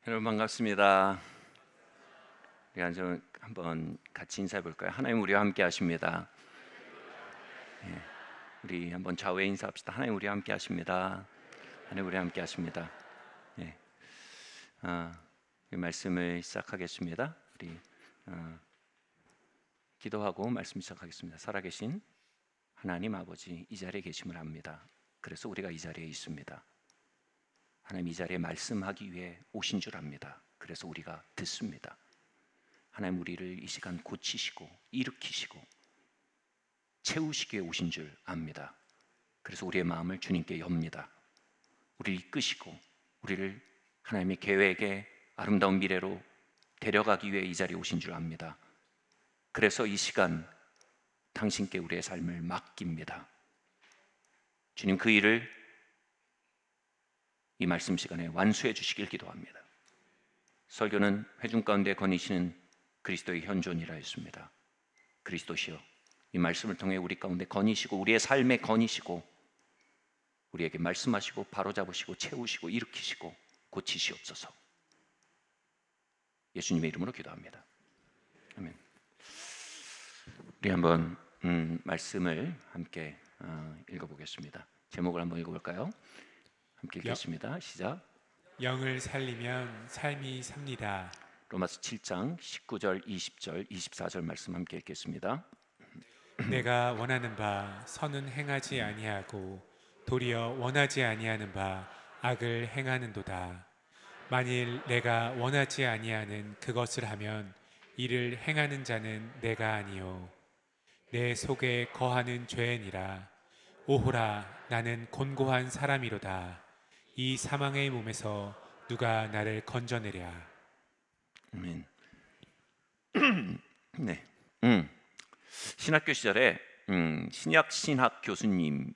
여러분 반갑습니다. 우리 한번 같이 인사해 볼까요? 하나님 우리와 함께 하십니다. 우리 한번 좌우에 인사합시다. 하나님 우리와 함께 하십니다. 하나님 우리와 함께 하십니다. 이 말씀을 시작하겠습니다. 우리 기도하고 말씀 시작하겠습니다. 살아계신 하나님 아버지, 이 자리에 계심을 압니다. 그래서 우리가 이 자리에 있습니다. 하나님, 이 자리에 말씀하기 위해 오신 줄 압니다. 그래서 우리가 듣습니다. 하나님, 우리를 이 시간 고치시고 일으키시고 채우시기 위해 오신 줄 압니다. 그래서 우리의 마음을 주님께 엽니다. 우리를 이끄시고 우리를 하나님의 계획의 아름다운 미래로 데려가기 위해 이 자리에 오신 줄 압니다. 그래서 이 시간 당신께 우리의 삶을 맡깁니다. 주님, 그 일을 이 말씀 시간에 완수해 주시길 기도합니다. 설교는 회중 가운데 거니시는 그리스도의 현존이라 했습니다. 그리스도시여, 이 말씀을 통해 우리 가운데 거니시고 우리의 삶에 거니시고 우리에게 말씀하시고 바로잡으시고 채우시고 일으키시고 고치시옵소서. 예수님의 이름으로 기도합니다. 아멘. 우리 한번 말씀을 함께 읽어보겠습니다. 제목을 한번 읽어볼까요? 함께 읽겠습니다. 시작. 영을 살리면 삶이 삽니다. 로마서 7장 19절, 20절, 24절 말씀 함께 읽겠습니다. 내가 원하는 바 선은 행하지 아니하고 도리어 원하지 아니하는 바 악을 행하는도다. 만일 내가 원하지 아니하는 그것을 하면 이를 행하는 자는 내가 아니요 내 속에 거하는 죄니라. 오호라, 나는 곤고한 사람이로다. 이 사망의 몸에서 누가 나를 건져내랴. 아멘. 네. 신학교 시절에 신약 교수님이셨고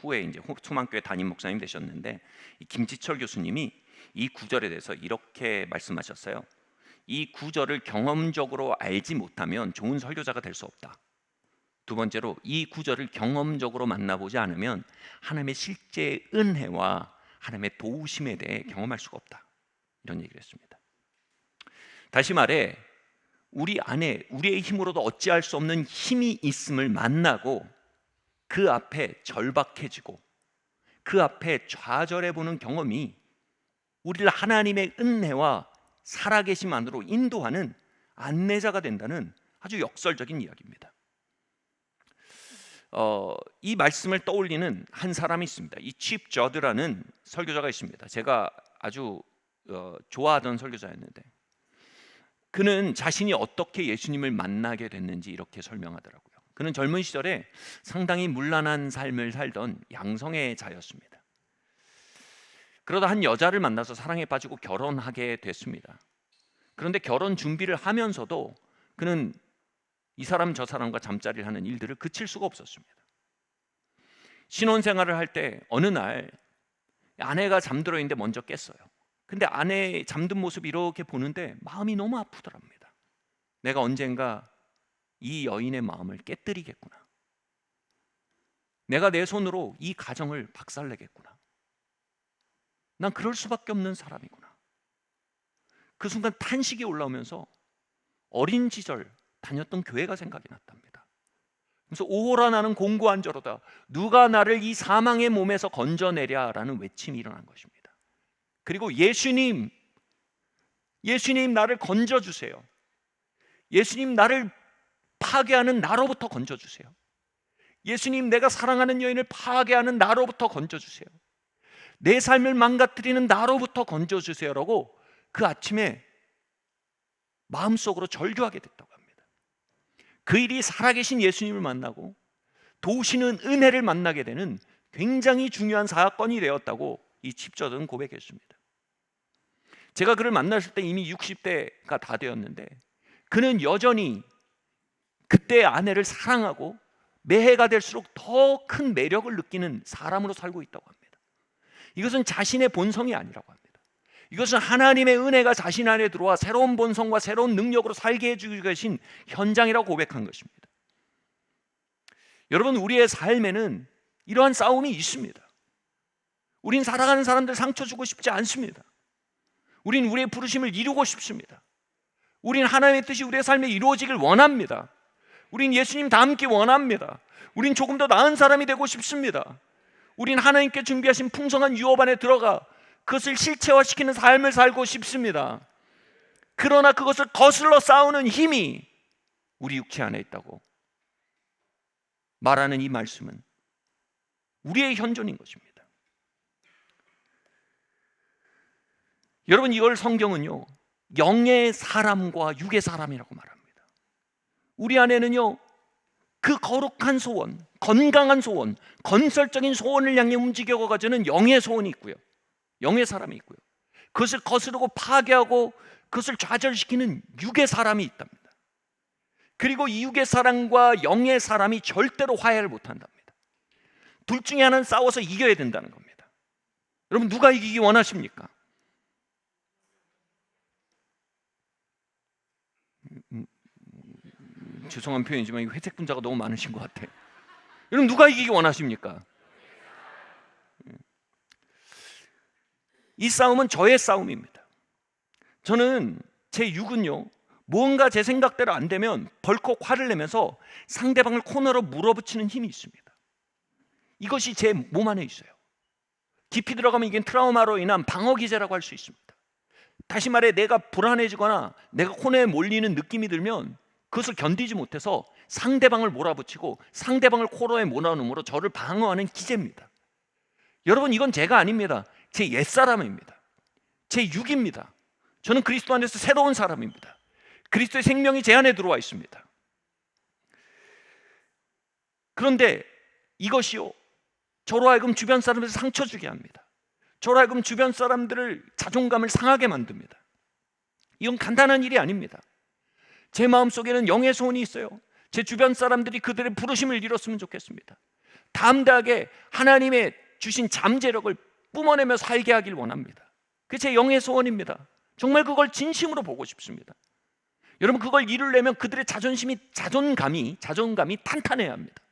후에 이제 소망교회 담임 목사님 되셨는데, 이 김지철 교수님이 이 구절에 대해서 이렇게 말씀하셨어요. 이 구절을 경험적으로 알지 못하면 좋은 설교자가 될 수 없다. 두 번째로, 이 구절을 경험적으로 만나보지 않으면 하나님의 실제 은혜와 하나님의 도우심에 대해 경험할 수가 없다. 이런 얘기를 했습니다. 다시 말해, 우리 안에 우리의 힘으로도 어찌할 수 없는 힘이 있음을 만나고 그 앞에 절박해지고 그 앞에 좌절해보는 경험이 우리를 하나님의 은혜와 살아계심 안으로 인도하는 안내자가 된다는 아주 역설적인 이야기입니다. 이 말씀을 떠올리는 한 사람이 있습니다. 이 칩 저드라는 설교자가 있습니다. 제가 아주 좋아하던 설교자였는데, 그는 자신이 어떻게 예수님을 만나게 됐는지 이렇게 설명하더라고요. 그는 젊은 시절에 상당히 문란한 삶을 살던 양성애 자였습니다. 그러다 한 여자를 만나서 사랑에 빠지고 결혼하게 됐습니다. 그런데 결혼 준비를 하면서도 그는 이 사람 저 사람과 잠자리를 하는 일들을 그칠 수가 없었습니다. 신혼생활을 할 때 어느 날 아내가 잠들어 있는데 먼저 깼어요. 근데 아내의 잠든 모습 이렇게 보는데 마음이 너무 아프더랍니다. 내가 언젠가 이 여인의 마음을 깨뜨리겠구나. 내가 내 손으로 이 가정을 박살내겠구나. 난 그럴 수밖에 없는 사람이구나. 그 순간 탄식이 올라오면서 어린 시절 다녔던 교회가 생각이 났답니다. 그래서 오호라, 나는 공고한 자로다. 누가 나를 이 사망의 몸에서 건져내랴라는 외침이 일어난 것입니다. 그리고 예수님 나를 건져주세요. 예수님, 나를 파괴하는 나로부터 건져주세요. 예수님, 내가 사랑하는 여인을 파괴하는 나로부터 건져주세요. 내 삶을 망가뜨리는 나로부터 건져주세요라고 그 아침에 마음속으로 절규하게 됐다고 합니다. 그 일이 살아계신 예수님을 만나고 도우시는 은혜를 만나게 되는 굉장히 중요한 사건이 되었다고 이 칩저드는 고백했습니다. 제가 그를 만났을 때 이미 60대가 다 되었는데, 그는 여전히 그때의 아내를 사랑하고 매해가 될수록 더 큰 매력을 느끼는 사람으로 살고 있다고 합니다. 이것은 자신의 본성이 아니라고 합니다. 이것은 하나님의 은혜가 자신 안에 들어와 새로운 본성과 새로운 능력으로 살게 해주고 계신 현장이라고 고백한 것입니다. 여러분, 우리의 삶에는 이러한 싸움이 있습니다. 우린 살아가는 사람들 상처 주고 싶지 않습니다. 우린 우리의 부르심을 이루고 싶습니다. 우린 하나님의 뜻이 우리의 삶에 이루어지길 원합니다. 우린 예수님 닮기 원합니다. 우린 조금 더 나은 사람이 되고 싶습니다. 우린 하나님께 준비하신 풍성한 유업 안에 들어가 그것을 실체화시키는 삶을 살고 싶습니다. 그러나 그것을 거슬러 싸우는 힘이 우리 육체 안에 있다고 말하는 이 말씀은 우리의 현존인 것입니다. 여러분, 이걸 성경은요, 영의 사람과 육의 사람이라고 말합니다. 우리 안에는요, 그 거룩한 소원, 건강한 소원, 건설적인 소원을 향해 움직여가지는 영의 소원이 있고요, 영의 사람이 있고요, 그것을 거스르고 파괴하고 그것을 좌절시키는 육의 사람이 있답니다. 그리고 이 육의 사람과 영의 사람이 절대로 화해를 못한답니다. 둘 중에 하나는 싸워서 이겨야 된다는 겁니다. 여러분, 누가 이기기 원하십니까? 죄송한 표현이지만 회색 분자가 너무 많으신 것 같아요. 여러분, 누가 이기기 원하십니까? 이 싸움은 저의 싸움입니다. 저는 제 육은요, 뭔가 제 생각대로 안 되면 벌컥 화를 내면서 상대방을 코너로 물어붙이는 힘이 있습니다. 이것이 제 몸 안에 있어요. 깊이 들어가면 이게 트라우마로 인한 방어 기제라고 할 수 있습니다. 다시 말해, 내가 불안해지거나 내가 코너에 몰리는 느낌이 들면 그것을 견디지 못해서 상대방을 몰아붙이고 상대방을 코너에 몰아넣음으로 저를 방어하는 기제입니다. 여러분, 이건 제가 아닙니다. 제 옛사람입니다. 제 육입니다. 저는 그리스도 안에서 새로운 사람입니다. 그리스도의 생명이 제 안에 들어와 있습니다. 그런데 이것이요, 저로 하여금 주변 사람들을 상처 주게 합니다. 저로 하여금 주변 사람들을 자존감을 상하게 만듭니다. 이건 간단한 일이 아닙니다. 제 마음속에는 영의 소원이 있어요. 제 주변 사람들이 그들의 부르심을 이뤘으면 좋겠습니다. 담대하게 하나님의 주신 잠재력을 뿜어내며 살게 하길 원합니다. 그게 제 영의 소원입니다. 정말 그걸 진심으로 보고 싶습니다. 여러분, 그걸 이루려면 그들의 자존감이 탄탄해야 합니다.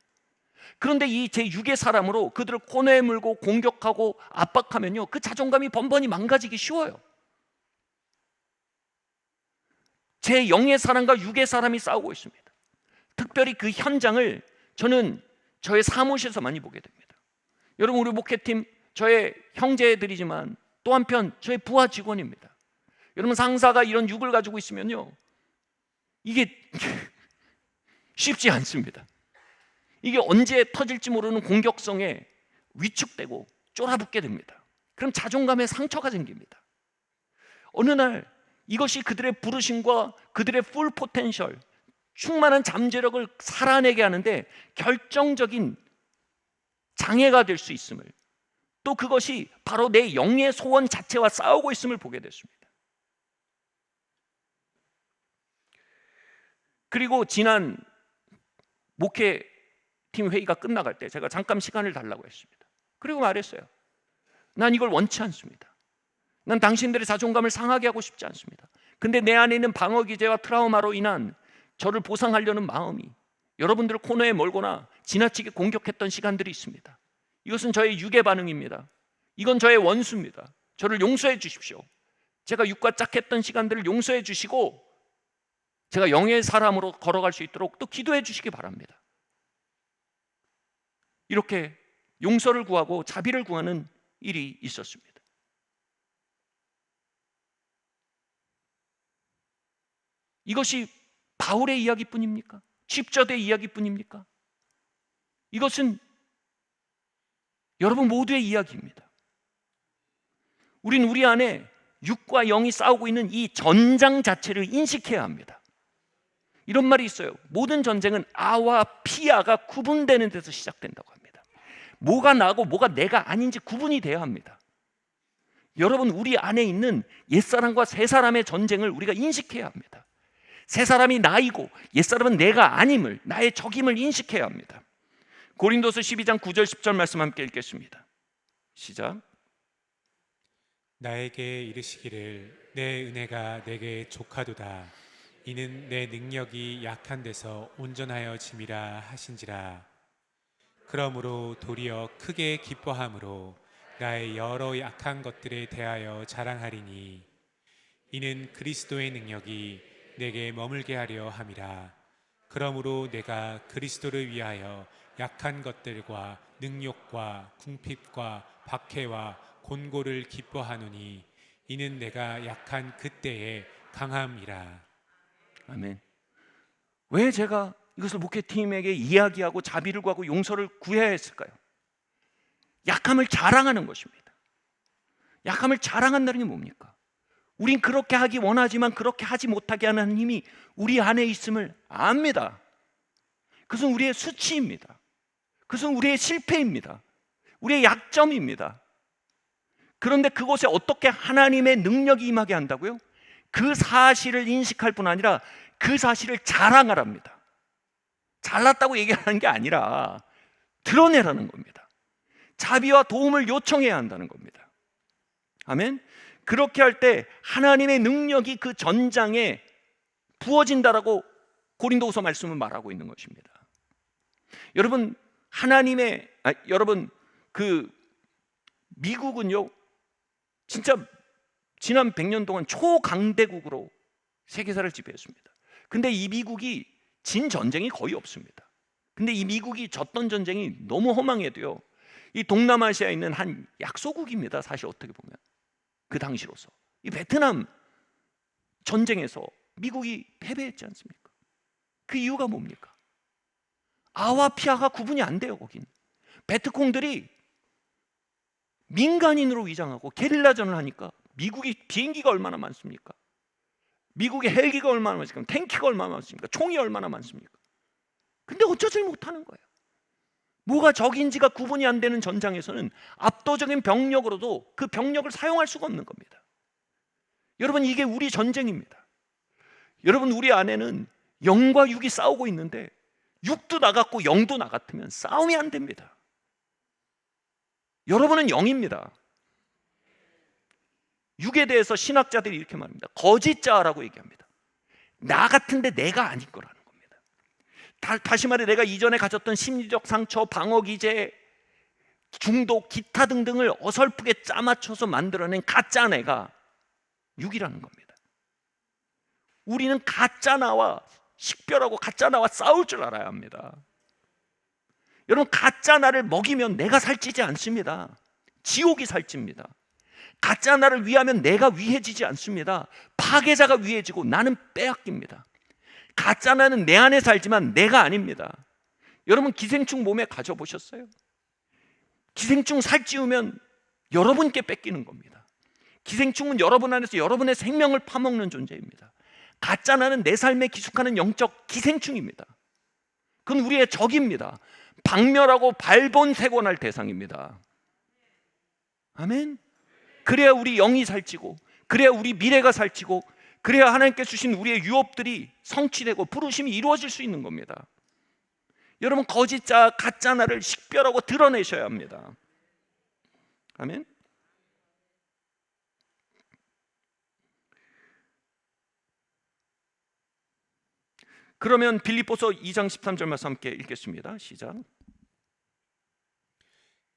그런데 이 제 육의 사람으로 그들을 코너에 물고 공격하고 압박하면요, 그 자존감이 번번이 망가지기 쉬워요. 제 영의 사람과 육의 사람이 싸우고 있습니다. 특별히 그 현장을 저는 저의 사무실에서 많이 보게 됩니다. 여러분, 우리 목회팀 저의 형제들이지만 또 한편 저의 부하 직원입니다. 여러분, 상사가 이런 육을 가지고 있으면요, 이게 쉽지 않습니다. 이게 언제 터질지 모르는 공격성에 위축되고 쫄아붙게 됩니다. 그럼 자존감에 상처가 생깁니다. 어느 날 이것이 그들의 부르심과 그들의 풀 포텐셜, 충만한 잠재력을 살아내게 하는데 결정적인 장애가 될 수 있음을, 또 그것이 바로 내 영의 소원 자체와 싸우고 있음을 보게 됐습니다. 그리고 지난 목회팀 회의가 끝나갈 때 제가 잠깐 시간을 달라고 했습니다. 그리고 말했어요. 난 이걸 원치 않습니다. 난 당신들의 자존감을 상하게 하고 싶지 않습니다. 근데 내 안에 있는 방어 기제와 트라우마로 인한 저를 보상하려는 마음이 여러분들을 코너에 몰거나 지나치게 공격했던 시간들이 있습니다. 이것은 저의 육의 반응입니다. 이건 저의 원수입니다. 저를 용서해 주십시오. 제가 육과 짝했던 시간들을 용서해 주시고 제가 영의 사람으로 걸어갈 수 있도록 또 기도해 주시기 바랍니다. 이렇게 용서를 구하고 자비를 구하는 일이 있었습니다. 이것이 바울의 이야기뿐입니까? 집저대의 이야기뿐입니까? 이것은 여러분 모두의 이야기입니다. 우린 우리 안에 육과 영이 싸우고 있는 이 전장 자체를 인식해야 합니다. 이런 말이 있어요. 모든 전쟁은 아와 피아가 구분되는 데서 시작된다고 합니다. 뭐가 나고 뭐가 내가 아닌지 구분이 돼야 합니다. 여러분, 우리 안에 있는 옛사람과 새사람의 전쟁을 우리가 인식해야 합니다. 새사람이 나이고 옛사람은 내가 아님을, 나의 적임을 인식해야 합니다. 고린도서 12장 9절 10절 말씀 함께 읽겠습니다. 시작. 나에게 이르시기를 내 은혜가 내게 족하도다. 이는 내 능력이 약한 데서 온전하여 짐이라 하신지라. 그러므로 도리어 크게 기뻐함으로 나의 여러 약한 것들에 대하여 자랑하리니 이는 그리스도의 능력이 내게 머물게 하려 함이라. 그러므로 내가 그리스도를 위하여 약한 것들과 능욕과 궁핍과 박해와 곤고를 기뻐하노니 이는 내가 약한 그때의 강함이라. 아멘. 왜 제가 이것을 목회팀에게 이야기하고 자비를 구하고 용서를 구해야 했을까요? 약함을 자랑하는 것입니다. 약함을 자랑한다는 게 뭡니까? 우린 그렇게 하기 원하지만 그렇게 하지 못하게 하는 힘이 우리 안에 있음을 압니다. 그것은 우리의 수치입니다. 그것은 우리의 실패입니다. 우리의 약점입니다. 그런데 그곳에 어떻게 하나님의 능력이 임하게 한다고요? 그 사실을 인식할 뿐 아니라 그 사실을 자랑하랍니다. 잘났다고 얘기하는 게 아니라 드러내라는 겁니다. 자비와 도움을 요청해야 한다는 겁니다. 아멘. 그렇게 할 때 하나님의 능력이 그 전장에 부어진다라고 고린도후서 말씀은 말하고 있는 것입니다. 여러분, 여러분, 그 미국은요, 진짜 지난 100년 동안 초강대국으로 세계사를 지배했습니다. 근데 이 미국이 진 전쟁이 거의 없습니다. 근데 이 미국이 졌던 전쟁이 너무 허망해도요, 이 동남아시아에 있는 한 약소국입니다. 사실 어떻게 보면 그 당시로서 이 베트남 전쟁에서 미국이 패배했지 않습니까? 그 이유가 뭡니까? 아와 피아가 구분이 안 돼요. 거긴 베트콩들이 민간인으로 위장하고 게릴라전을 하니까 미국이 비행기가 얼마나 많습니까? 미국의 헬기가 얼마나 많습니까? 탱크가 얼마나 많습니까? 총이 얼마나 많습니까? 근데 어쩌지 못하는 거예요. 뭐가 적인지가 구분이 안 되는 전장에서는 압도적인 병력으로도 그 병력을 사용할 수가 없는 겁니다. 여러분, 이게 우리 전쟁입니다. 여러분, 우리 안에는 영과 육이 싸우고 있는데 육도 나갔고 영도 나갔으면 싸움이 안 됩니다. 여러분은 영입니다. 육에 대해서 신학자들이 이렇게 말합니다. 거짓자라고 얘기합니다. 나 같은데 내가 아닌 거라는 겁니다. 다시 말해, 내가 이전에 가졌던 심리적 상처, 방어 기제, 중독, 기타 등등을 어설프게 짜맞춰서 만들어낸 가짜 내가 육이라는 겁니다. 우리는 가짜 나와 식별하고 가짜 나와 싸울 줄 알아야 합니다. 여러분, 가짜 나를 먹이면 내가 살찌지 않습니다. 지옥이 살찝니다. 가짜 나를 위하면 내가 위해지지 않습니다. 파괴자가 위해지고 나는 빼앗깁니다. 가짜 나는 내 안에 살지만 내가 아닙니다. 여러분, 기생충 몸에 가져보셨어요? 기생충 살찌우면 여러분께 뺏기는 겁니다. 기생충은 여러분 안에서 여러분의 생명을 파먹는 존재입니다. 가짜 나는 내 삶에 기숙하는 영적 기생충입니다. 그건 우리의 적입니다. 박멸하고 발본색원할 대상입니다. 아멘. 그래야 우리 영이 살찌고, 그래야 우리 미래가 살찌고, 그래야 하나님께 주신 우리의 유업들이 성취되고 부르심이 이루어질 수 있는 겁니다. 여러분, 거짓자, 가짜 나를 식별하고 드러내셔야 합니다. 아멘. 그러면 빌립보서 2장 13절 말씀 함께 읽겠습니다. 시작.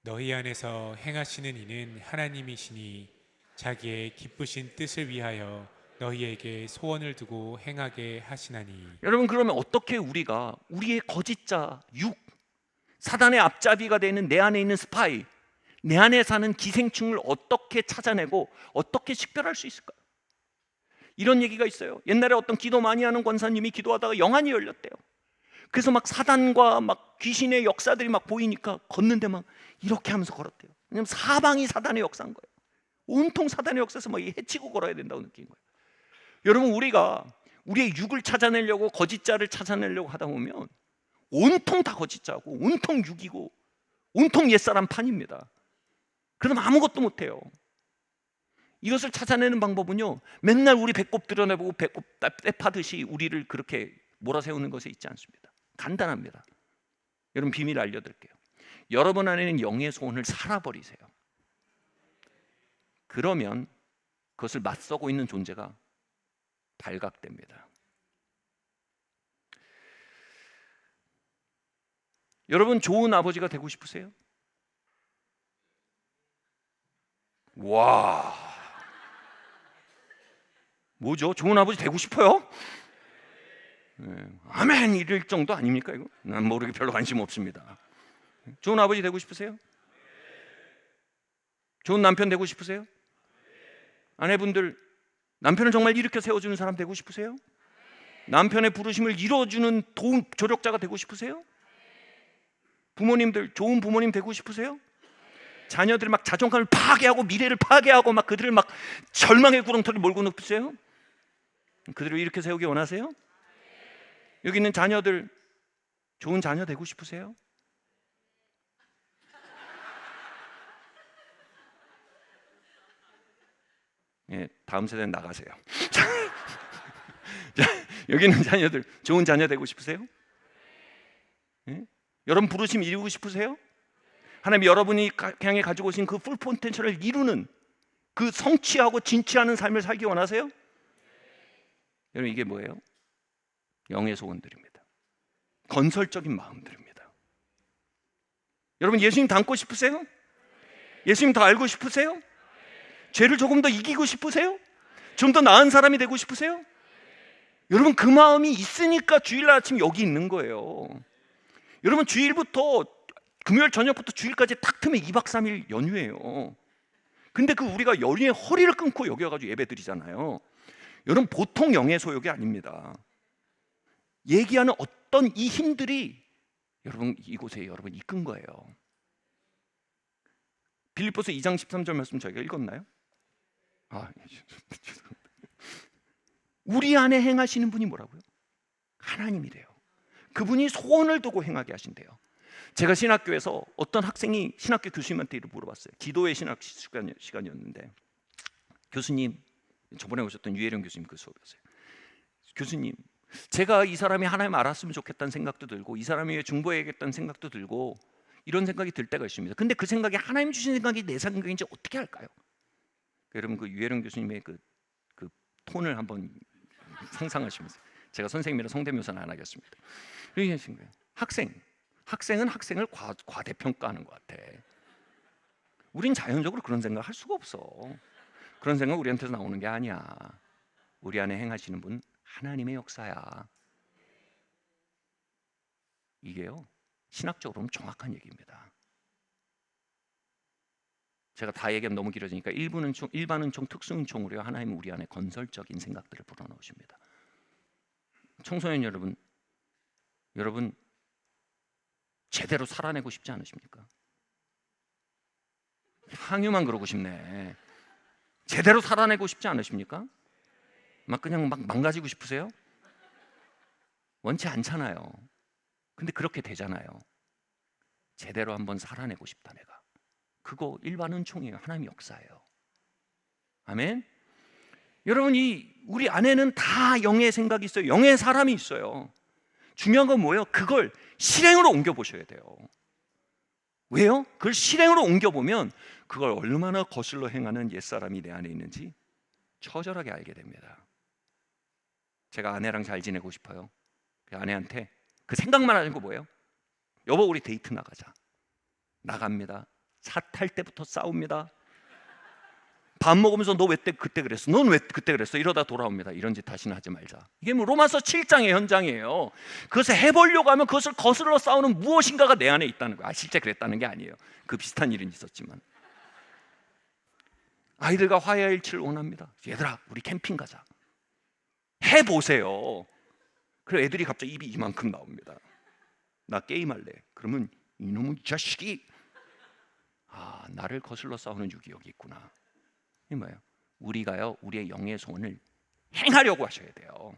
너희 안에서 행하시는 이는 하나님이시니 자기의 기쁘신 뜻을 위하여 너희에게 소원을 두고 행하게 하시나니. 여러분, 그러면 어떻게 우리가 우리의 거짓자, 육, 사단의 앞잡이가 되는 내 안에 있는 스파이, 내 안에 사는 기생충을 어떻게 찾아내고 어떻게 식별할 수 있을까요? 이런 얘기가 있어요. 옛날에 어떤 기도 많이 하는 권사님이 기도하다가 영안이 열렸대요. 그래서 막 사단과 막 귀신의 역사들이 막 보이니까 걷는데 막 이렇게 하면서 걸었대요. 왜냐면 사방이 사단의 역사인 거예요. 온통 사단의 역사에서 막 해치고 걸어야 된다고 느낀 거예요. 여러분, 우리가 우리의 육을 찾아내려고, 거짓자를 찾아내려고 하다 보면 온통 다 거짓자고 온통 육이고 온통 옛사람 판입니다. 그러면 아무것도 못해요. 이것을 찾아내는 방법은요, 맨날 우리 배꼽 드러내보고 배꼽 떼파듯이 우리를 그렇게 몰아세우는 것에 있지 않습니다. 간단합니다. 여러분, 비밀 알려드릴게요. 여러분 안에는 영의 소원을 살아버리세요. 그러면 그것을 맞서고 있는 존재가 발각됩니다. 여러분, 좋은 아버지가 되고 싶으세요? 와, 뭐죠? 좋은 아버지 되고 싶어요? 아멘 이럴 정도 아닙니까 이거? 난 모르게 별로 관심 없습니다. 좋은 아버지 되고 싶으세요? 좋은 남편 되고 싶으세요? 아내분들 남편을 정말 일으켜 세워주는 사람 되고 싶으세요? 남편의 부르심을 이뤄주는 도움 조력자가 되고 싶으세요? 부모님들 좋은 부모님 되고 싶으세요? 자녀들 막 자존감을 파괴하고 미래를 파괴하고 막 그들을 막 절망의 구렁텅이를 몰고 눕으세요? 그들을 일으켜 세우기 원하세요? 여기 있는 자녀들 좋은 자녀 되고 싶으세요? 예, 다음 세대는 나가세요. 자, 여기 있는 자녀들 좋은 자녀 되고 싶으세요? 예? 여러분 부르심 이루고 싶으세요? 하나님 여러분이 향해 가지고 오신 그 풀 포텐셜을 이루는 그 성취하고 진취하는 삶을 살기 원하세요? 여러분 이게 뭐예요? 영의 소원들입니다. 건설적인 마음들입니다. 여러분 예수님 닮고 싶으세요? 예수님 더 알고 싶으세요? 죄를 조금 더 이기고 싶으세요? 좀 더 나은 사람이 되고 싶으세요? 여러분 그 마음이 있으니까 주일날 아침 여기 있는 거예요. 여러분 주일부터 금요일 저녁부터 주일까지 딱 트면 2박 3일 연휴예요. 근데 그 우리가 연휴에 허리를 끊고 여기 와가지고 예배 드리잖아요. 여러분 보통 영의 소욕이 아닙니다. 얘기하는 어떤 이 힘들이 여러분 이곳에 여러분 이끈 거예요. 빌립보서 2장 13절 말씀 저희가 읽었나요? 우리 안에 행하시는 분이 뭐라고요? 하나님이래요. 그분이 소원을 두고 행하게 하신대요. 제가 신학교에서 어떤 학생이 신학교 교수님한테 이를 물어봤어요. 기도의 신학 시간이었는데 교수님, 저번에 오셨던 유혜령 교수님 그 수업이었어요. 교수님, 제가 이 사람이 하나님 알았으면 좋겠다는 생각도 들고 이 사람이 왜 중보해야겠다는 생각도 들고 이런 생각이 들 때가 있습니다. 근데 그 생각이 하나님 주신 생각이 내 생각인지 어떻게 할까요? 여러분 그 유혜령 교수님의 그 톤을 한번 상상하시면서 제가 선생님이라 성대묘사는 안 하겠습니다. 이렇게 하신 거예요. 학생은 학생을 과대평가하는 것 같아. 우린 자연적으로 그런 생각 할 수가 없어. 그런 생각 우리한테서 나오는 게 아니야. 우리 안에 행하시는 분 하나님의 역사야. 이게요 신학적으로는 정확한 얘기입니다. 제가 다 얘기하면 너무 길어지니까 일반은총, 특수은총으로 하나님은 우리 안에 건설적인 생각들을 불어넣으십니다. 청소년 여러분 제대로 살아내고 싶지 않으십니까? 항유만 그러고 싶네. 제대로 살아내고 싶지 않으십니까? 그냥 망가지고 싶으세요? 원치 않잖아요. 근데 그렇게 되잖아요. 제대로 한번 살아내고 싶다 내가. 그거 일반 은총이에요. 하나님 역사예요. 아멘. 여러분 우리 안에는 다 영의 생각이 있어요. 영의 사람이 있어요. 중요한 건 뭐예요? 그걸 실행으로 옮겨 보셔야 돼요. 왜요? 그걸 실행으로 옮겨 보면 그걸 얼마나 거슬러 행하는 옛사람이 내 안에 있는지 처절하게 알게 됩니다. 제가 아내랑 잘 지내고 싶어요. 그 아내한테 그 생각만 하는 거 뭐예요? 여보 우리 데이트 나가자. 나갑니다. 차 탈 때부터 싸웁니다. 밥 먹으면서 너 왜 그때 그랬어? 넌 왜 그때 그랬어? 이러다 돌아옵니다. 이런 짓 다시는 하지 말자. 이게 뭐 로마서 7장의 현장이에요. 그것을 해보려고 하면 그것을 거슬러 싸우는 무엇인가가 내 안에 있다는 거야. 실제 그랬다는 게 아니에요. 그 비슷한 일은 있었지만 아이들과 화해일치를 원합니다. 얘들아 우리 캠핑 가자. 해보세요. 그리고 애들이 갑자기 입이 이만큼 나옵니다. 나 게임할래. 그러면 이놈의 자식이 나를 거슬러 싸우는 육이 여기 있구나. 이 뭐예요? 우리가요 우리의 영의 소원을 행하려고 하셔야 돼요.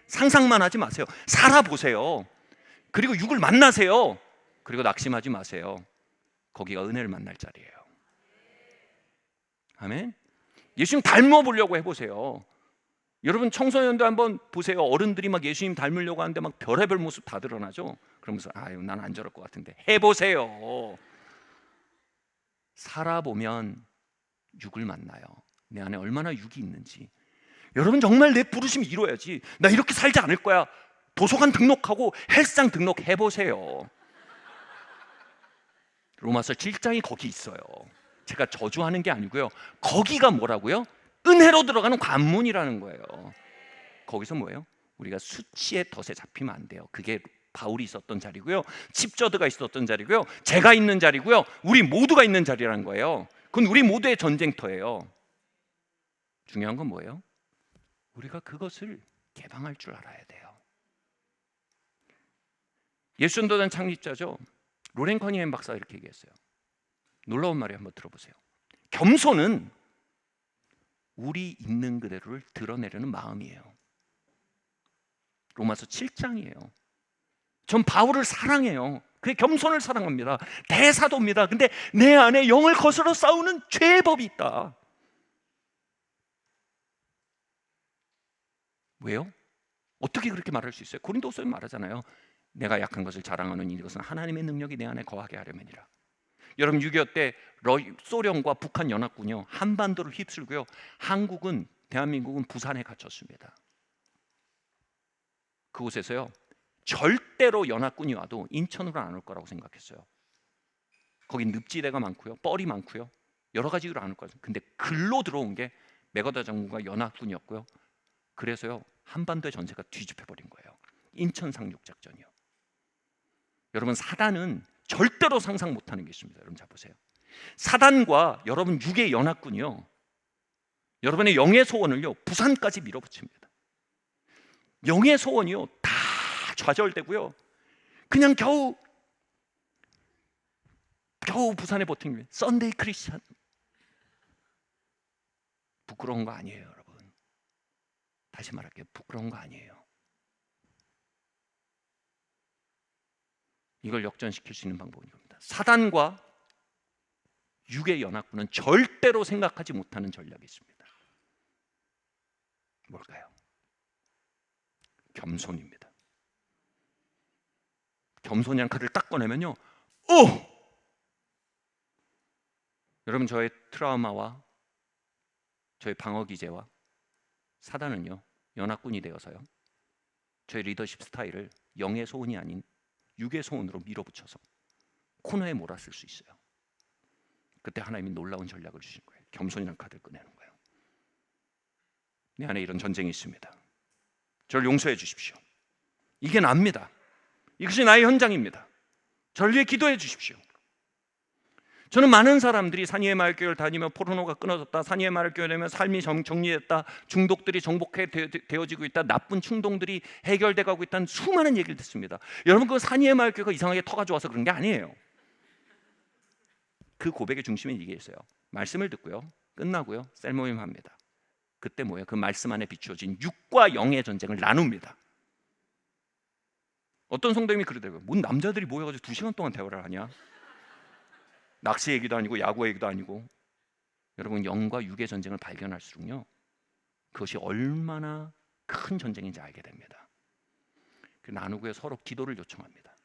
상상만 하지 마세요. 살아보세요. 그리고 육을 만나세요. 그리고 낙심하지 마세요. 거기가 은혜를 만날 자리예요. 아멘. 예수님 닮아보려고 해보세요. 여러분 청소년도 한번 보세요. 어른들이 막 예수님 닮으려고 하는데 막 별의별 모습 다 드러나죠. 그러면서 난 안 저럴 것 같은데 해보세요. 살아보면 육을 만나요. 내 안에 얼마나 육이 있는지. 여러분 정말 내 부르심이 이루어야지. 나 이렇게 살지 않을 거야. 도서관 등록하고 헬스장 등록해보세요. 로마서 7장이 거기 있어요. 제가 저주하는 게 아니고요. 거기가 뭐라고요? 은혜로 들어가는 관문이라는 거예요. 거기서 뭐예요? 우리가 수치의 덫에 잡히면 안 돼요. 그게 바울이 있었던 자리고요, 칩저드가 있었던 자리고요, 제가 있는 자리고요, 우리 모두가 있는 자리라는 거예요. 그건 우리 모두의 전쟁터예요. 중요한 건 뭐예요? 우리가 그것을 개방할 줄 알아야 돼요. 예수전도단 창립자죠, 로렌 커니햄 박사가 이렇게 얘기했어요. 놀라운 말이 한번 들어보세요. 겸손은 우리 있는 그대로를 드러내려는 마음이에요. 로마서 7장이에요. 전 바울을 사랑해요. 그의 겸손을 사랑합니다. 대사도입니다. 근데 내 안에 영을 거스러 싸우는 죄의 법이 있다. 왜요? 어떻게 그렇게 말할 수 있어요? 고린도서에 말하잖아요. 내가 약한 것을 자랑하는 이것은 하나님의 능력이 내 안에 거하게 하려면이라. 여러분 6.25 때 소련과 북한 연합군이요, 한반도를 휩쓸고요, 한국은, 대한민국은 부산에 갇혔습니다. 그곳에서요 절대로 연합군이 와도 인천으로 안 올 거라고 생각했어요. 거기 늪지대가 많고요, 뻘이 많고요, 여러 가지 이유로 안 올 거예요. 근데 글로 들어온 게 메가더 장군과 연합군이었고요. 그래서요 한반도의 전세가 뒤집혀 버린 거예요. 인천 상륙 작전이요. 여러분 사단은 절대로 상상 못하는 게 있습니다. 여러분 잘 보세요. 사단과 여러분 육의 연합군이요, 여러분의 영의 소원을요 부산까지 밀어붙입니다. 영의 소원이요 다 좌절되고요, 그냥 겨우 부산에 버틴 거예요. 썬데이 크리스찬. 부끄러운 거 아니에요, 여러분. 다시 말할게요. 부끄러운 거 아니에요. 이걸 역전시킬 수 있는 방법은 이겁니다. 사단과 육의 연합군은 절대로 생각하지 못하는 전략이 있습니다. 뭘까요? 겸손입니다. 겸손이란 칼을 딱 꺼내면요, 여러분 저의 트라우마와 저의 방어 기제와 사단은요 연합군이 되어서요 저의 리더십 스타일을 영의 소원이 아닌 육의 소원으로 밀어붙여서 코너에 몰았을 수 있어요. 그때 하나님이 놀라운 전략을 주신 거예요. 겸손이라는 카드를 꺼내는 거예요. 내 안에 이런 전쟁이 있습니다. 저를 용서해 주십시오. 이게 납니다. 이것이 나의 현장입니다. 저를 위해 기도해 주십시오. 저는 많은 사람들이 산이의 마을교회를 다니며 포르노가 끊어졌다, 산이의 마을교회 되면 삶이 정리됐다, 중독들이 정복되어지고 있다, 나쁜 충동들이 해결돼 가고 있다는 수많은 얘기를 듣습니다. 여러분 그 산이의 마을교회가 이상하게 터가 좋아서 그런 게 아니에요. 그 고백의 중심에 이게 있어요. 말씀을 듣고요, 끝나고요, 셀모임 합니다. 그때 뭐예요? 그 말씀 안에 비추어진 육과 영의 전쟁을 나눕니다. 어떤 성도님이 그러더라고요. 뭔 남자들이 모여가지고 2시간 동안 대화를 하냐? 낚시 얘기도 아니고 야구 얘기도 아니고. 여러분 영과 육의 전쟁을 발견할수록요 그것이 얼마나 큰 전쟁인지 알게 됩니다. 나누고요 서로 기도를 요청합니다.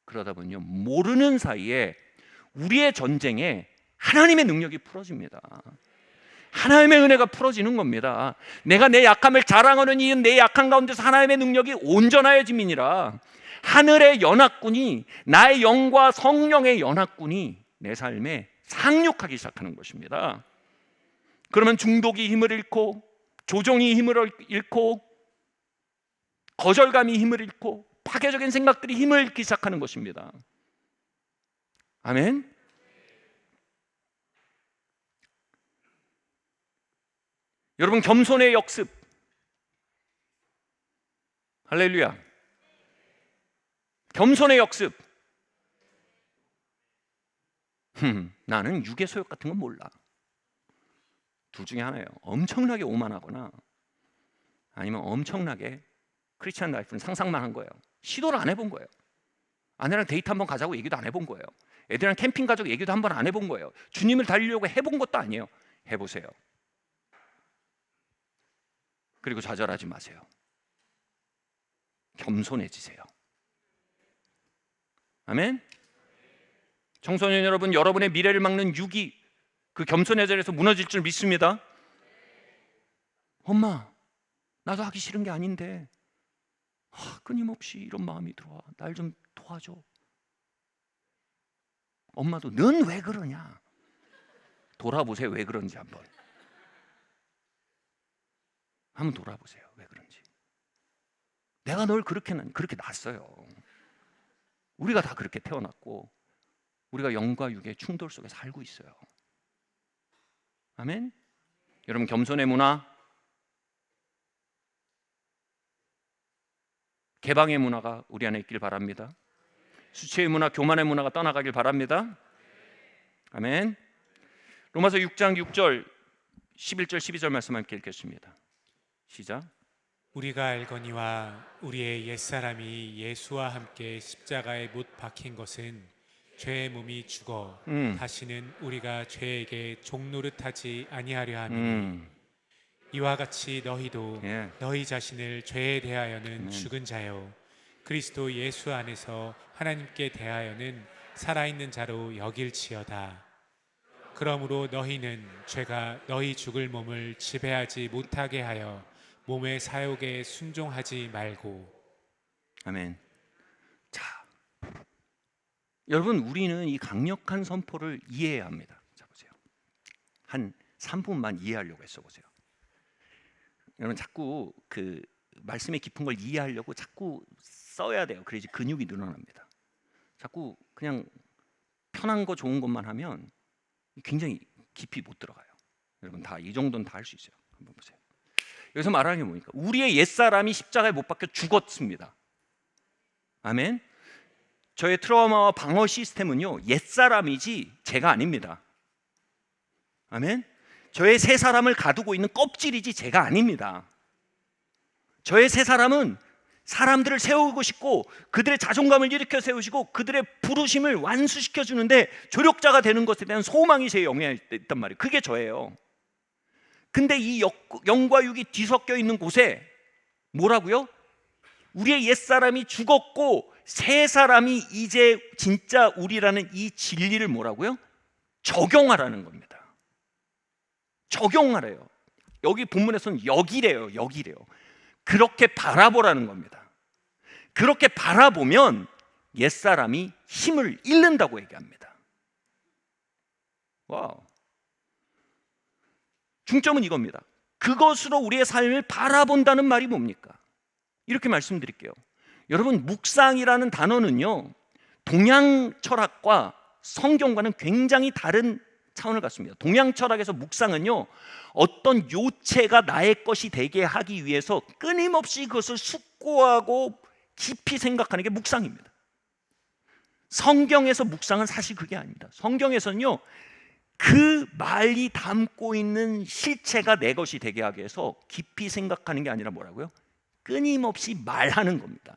그러다 보면요 모르는 사이에 우리의 전쟁에 하나님의 능력이 풀어집니다. 하나님의 은혜가 풀어지는 겁니다. 내가 내 약함을 자랑하는 이유는 내 약한 가운데서 하나님의 능력이 온전하여짐이니라. 하늘의 연합군이, 나의 영과 성령의 연합군이 내 삶에 상륙하기 시작하는 것입니다. 그러면 중독이 힘을 잃고, 조종이 힘을 잃고, 거절감이 힘을 잃고, 파괴적인 생각들이 힘을 잃기 시작하는 것입니다. 아멘. 여러분 겸손의 역습. 할렐루야. 겸손의 역습. 나는 육의 소욕 같은 건 몰라. 둘 중에 하나예요. 엄청나게 오만하거나 아니면 엄청나게 크리스찬 라이프는 상상만 한 거예요. 시도를 안 해본 거예요. 아내랑 데이트 한번 가자고 얘기도 안 해본 거예요. 애들이랑 캠핑 가자고 얘기도 한번 안 해본 거예요. 주님을 달리려고 해본 것도 아니에요. 해보세요. 그리고 좌절하지 마세요. 겸손해지세요. 아멘. 청소년 여러분, 여러분의 미래를 막는 육이 그 겸손의 자리에서 무너질 줄 믿습니다. 엄마, 나도 하기 싫은 게 아닌데 끊임없이 이런 마음이 들어와. 날 좀 도와줘. 엄마도 넌 왜 그러냐? 돌아보세요. 왜 그런지 한번. 한번 돌아보세요. 왜 그런지. 내가 널 그렇게 낳았어요. 우리가 다 그렇게 태어났고 우리가 영과 육의 충돌 속에 살고 있어요. 아멘. 여러분, 겸손의 문화, 개방의 문화가 우리 안에 있길 바랍니다. 수치의 문화, 교만의 문화가 떠나가길 바랍니다. 아멘. 로마서 6장 6절 11절 12절 말씀 함께 읽겠습니다. 시작. 우리가 알거니와 우리의 옛사람이 예수와 함께 십자가에 못 박힌 것은 죄의 몸이 죽어 다시는 우리가 죄에게 종노릇하지 아니하려 함이니 이와 같이 너희도 예. 너희 자신을 죄에 대하여는 죽은 자요 그리스도 예수 안에서 하나님께 대하여는 살아있는 자로 여길지어다. 그러므로 너희는 죄가 너희 죽을 몸을 지배하지 못하게 하여 몸의 사욕에 순종하지 말고. 아멘. 자, 여러분, 우리는 이 강력한 선포를 이해해야 합니다. 자, 보세요. 한 3분만 이해하려고 했어 보세요. 여러분, 자꾸 그 말씀의 깊은 걸 이해하려고 자꾸 써야 돼요. 그래야지 근육이 늘어납니다. 자꾸 그냥 편한 거 좋은 것만 하면 굉장히 깊이 못 들어가요. 여러분, 다 이 정도는 다 할 수 있어요. 한번 보세요. 여기서 말하는 게 뭡니까? 우리의 옛사람이 십자가에 못 박혀 죽었습니다. 아멘. 저의 트라우마와 방어 시스템은요, 옛사람이지 제가 아닙니다. 아멘. 저의 새 사람을 가두고 있는 껍질이지 제가 아닙니다. 저의 새 사람은 사람들을 세우고 싶고 그들의 자존감을 일으켜 세우시고 그들의 부르심을 완수시켜 주는데 조력자가 되는 것에 대한 소망이 제 영에 있단 말이에요. 그게 저예요. 근데 이 영과 육이 뒤섞여 있는 곳에 뭐라고요? 우리의 옛사람이 죽었고 새 사람이 이제 진짜 우리라는 이 진리를 뭐라고요? 적용하라는 겁니다. 적용하래요. 여기 본문에서는 여기래요. 여기래요. 그렇게 바라보라는 겁니다. 그렇게 바라보면 옛사람이 힘을 잃는다고 얘기합니다. 와우. 중점은 이겁니다. 그것으로 우리의 삶을 바라본다는 말이 뭡니까? 이렇게 말씀드릴게요. 여러분, 묵상이라는 단어는요, 동양 철학과 성경과는 굉장히 다른 차원을 갖습니다. 동양 철학에서 묵상은요, 어떤 요체가 나의 것이 되게 하기 위해서 끊임없이 그것을 숙고하고 깊이 생각하는 게 묵상입니다. 성경에서 묵상은 사실 그게 아닙니다. 성경에서는요, 그 말이 담고 있는 실체가 내 것이 되게 하기 위해서 깊이 생각하는 게 아니라 뭐라고요? 끊임없이 말하는 겁니다.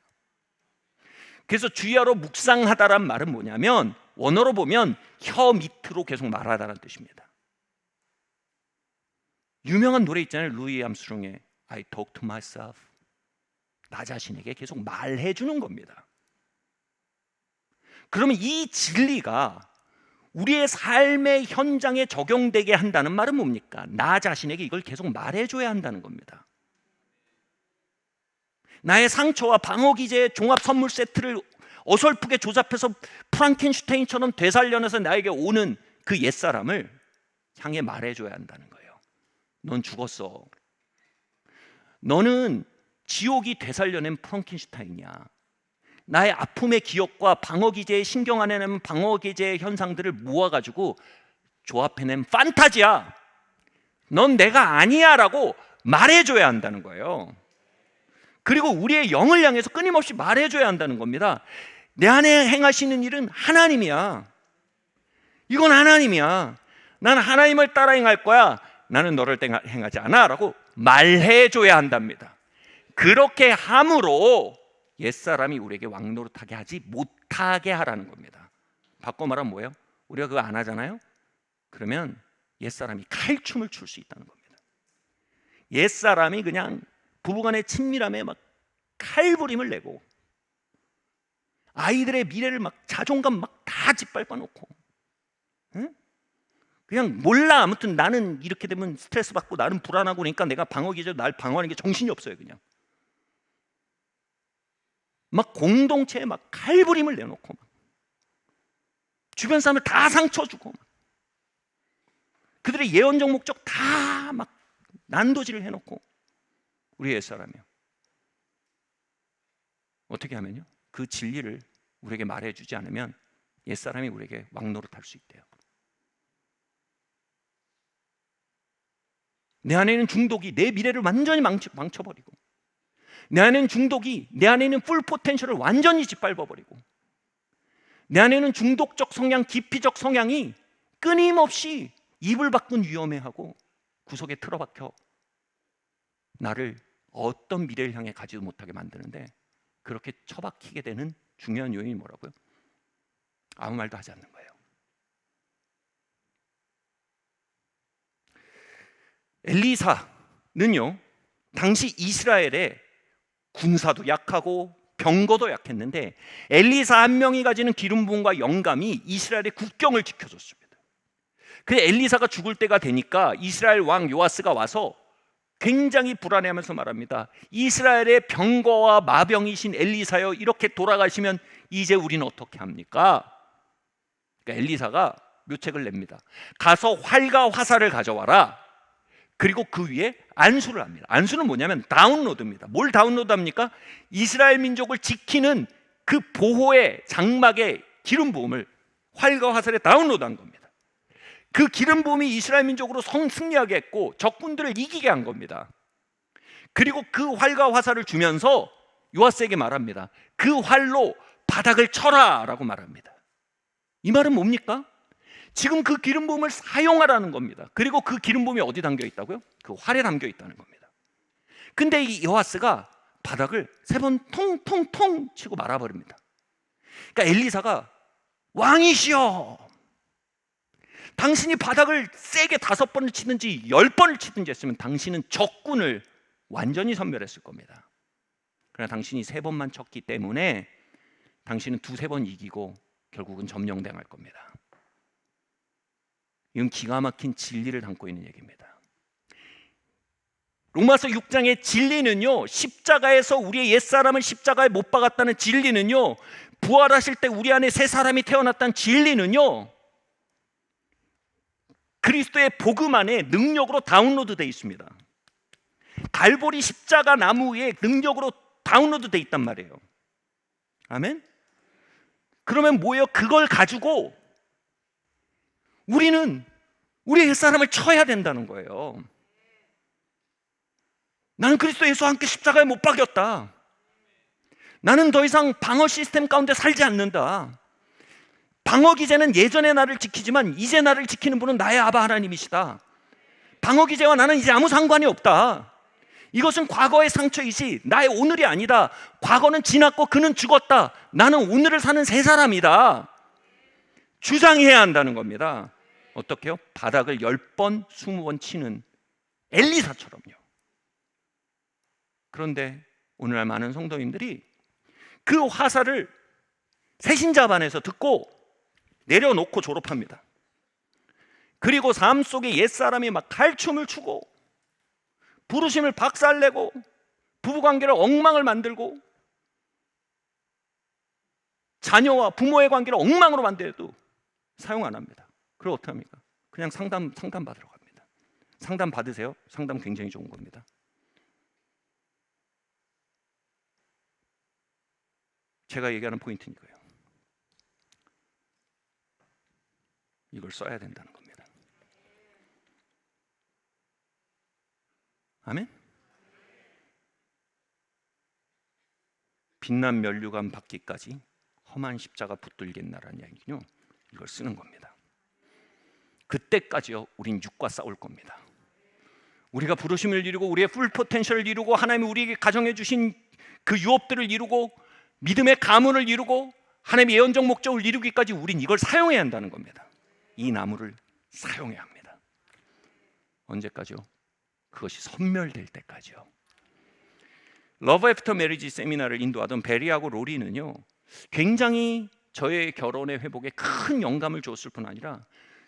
그래서 주야로 묵상하다란 말은 뭐냐면 원어로 보면 혀 밑으로 계속 말하다라는 뜻입니다. 유명한 노래 있잖아요. 루이 암스트롱의 I talk to myself. 나 자신에게 계속 말해주는 겁니다. 그러면 이 진리가 우리의 삶의 현장에 적용되게 한다는 말은 뭡니까? 나 자신에게 이걸 계속 말해줘야 한다는 겁니다. 나의 상처와 방어기제의 종합 선물 세트를 어설프게 조잡해서 프랑켄슈타인처럼 되살려내서 나에게 오는 그 옛사람을 향해 말해줘야 한다는 거예요. 넌 죽었어. 너는 지옥이 되살려낸 프랑켄슈타인이야. 나의 아픔의 기억과 방어기제의 신경 안에 남은 방어기제의 현상들을 모아가지고 조합해낸 판타지야. 넌 내가 아니야 라고 말해줘야 한다는 거예요. 그리고 우리의 영을 향해서 끊임없이 말해줘야 한다는 겁니다. 내 안에 행하시는 일은 하나님이야. 이건 하나님이야. 나는 하나님을 따라 행할 거야. 나는 너를 행하지 않아 라고 말해줘야 한답니다. 그렇게 함으로 옛사람이 우리에게 왕노릇하게 하지 못하게 하라는 겁니다. 바꿔 말하면 뭐예요? 우리가 그거 안 하잖아요? 그러면 옛사람이 칼춤을 출 수 있다는 겁니다. 옛사람이 그냥 부부간의 친밀함에 막 칼부림을 내고 아이들의 미래를 막 자존감 막 다 짓밟아 놓고, 응? 그냥 몰라. 아무튼 나는 이렇게 되면 스트레스 받고 나는 불안하고 그러니까 내가 방어기제로 날 방어하는 게 정신이 없어요. 그냥 막 공동체에 막 칼부림을 내놓고 막 주변 사람을 다 상처 주고 막 그들의 예언적 목적 다 막 난도질을 해놓고 우리 옛사람이요. 어떻게 하면요? 그 진리를 우리에게 말해주지 않으면 옛사람이 우리에게 왕노릇할 수 있대요. 내 안에 있는 중독이 내 미래를 완전히 망쳐버리고, 내 안에 있는 중독이 내 안에 있는 풀 포텐셜을 완전히 짓밟아버리고, 내 안에 있는 중독적 성향, 기피적 성향이 끊임없이 이불 밖은 위험해하고 구석에 틀어박혀 나를 어떤 미래를 향해 가지도 못하게 만드는데, 그렇게 처박히게 되는 중요한 요인이 뭐라고요? 아무 말도 하지 않는 거예요. 엘리사는요, 당시 이스라엘의 군사도 약하고 병거도 약했는데 엘리사 한 명이 가지는 기름 부음과 영감이 이스라엘의 국경을 지켜줬습니다. 그래서 엘리사가 죽을 때가 되니까 이스라엘 왕 요아스가 와서 굉장히 불안해하면서 말합니다. 이스라엘의 병거와 마병이신 엘리사여, 이렇게 돌아가시면 이제 우리는 어떻게 합니까? 그러니까 엘리사가 묘책을 냅니다. 가서 활과 화살을 가져와라. 그리고 그 위에 안수를 합니다. 안수는 뭐냐면 다운로드입니다. 뭘 다운로드합니까? 이스라엘 민족을 지키는 그 보호의 장막의 기름 부음을 활과 화살에 다운로드한 겁니다. 그 기름 부음이 이스라엘 민족으로 승리하게 했고 적군들을 이기게 한 겁니다. 그리고 그 활과 화살을 주면서 요아스에게 말합니다. 그 활로 바닥을 쳐라 라고 말합니다. 이 말은 뭡니까? 지금 그 기름 부음을 사용하라는 겁니다. 그리고 그 기름 부음이 어디 담겨 있다고요? 그 활에 담겨 있다는 겁니다. 근데 이 요아스가 바닥을 3번 통통통 치고 말아버립니다. 그러니까 엘리사가 왕이시여, 당신이 바닥을 세게 5번을 치든지 10번을 치든지 했으면 당신은 적군을 완전히 섬멸했을 겁니다. 그러나 당신이 3번만 쳤기 때문에 당신은 2-3번 이기고 결국은 점령당할 겁니다. 이건 기가 막힌 진리를 담고 있는 얘기입니다. 로마서 6장의 진리는요, 십자가에서 우리의 옛사람을 십자가에 못 박았다는 진리는요, 부활하실 때 우리 안에 새 사람이 태어났다는 진리는요, 그리스도의 복음 안에 능력으로 다운로드 되어 있습니다. 갈보리 십자가 나무의 능력으로 다운로드 되어 있단 말이에요. 아멘? 그러면 뭐예요? 그걸 가지고 우리는 우리의 옛사람을 쳐야 된다는 거예요. 나는 그리스도 예수와 함께 십자가에 못 박였다. 나는 더 이상 방어 시스템 가운데 살지 않는다. 방어 기제는 예전의 나를 지키지만 이제 나를 지키는 분은 나의 아바 하나님이시다. 방어 기제와 나는 이제 아무 상관이 없다. 이것은 과거의 상처이지 나의 오늘이 아니다. 과거는 지났고 그는 죽었다. 나는 오늘을 사는 새 사람이다. 주장해야 한다는 겁니다. 어떻게요? 바닥을 10번, 20번 치는 엘리사처럼요. 그런데 오늘날 많은 성도님들이 그 화살을 새신자반에서 듣고 내려놓고 졸업합니다. 그리고 삶 속에 옛사람이 막 칼춤을 추고 부르심을 박살내고 부부관계를 엉망을 만들고 자녀와 부모의 관계를 엉망으로 만들어도 사용 안 합니다. 그럼 어떻게 합니까? 그냥 상담 받으러 갑니다. 상담 받으세요. 상담 굉장히 좋은 겁니다. 제가 얘기하는 포인트는 이거예요. 이걸 써야 된다는 겁니다. 아멘? 빛난 면류관 받기까지 험한 십자가 붙들겠나라는 이야기는요, 이걸 쓰는 겁니다. 그때까지요, 우린 육과 싸울 겁니다. 우리가 부르심을 이루고 우리의 풀 포텐셜을 이루고 하나님이 우리에게 가정해 주신 그 유업들을 이루고 믿음의 가문을 이루고 하나님의 예언적 목적을 이루기까지 우린 이걸 사용해야 한다는 겁니다. 이 나무를 사용해야 합니다. 언제까지요? 그것이 선멸될 때까지요. 러브 애프터 메리지 세미나를 인도하던 베리하고 로리는요, 굉장히 저의 결혼의 회복에 큰 영감을 줬을 뿐 아니라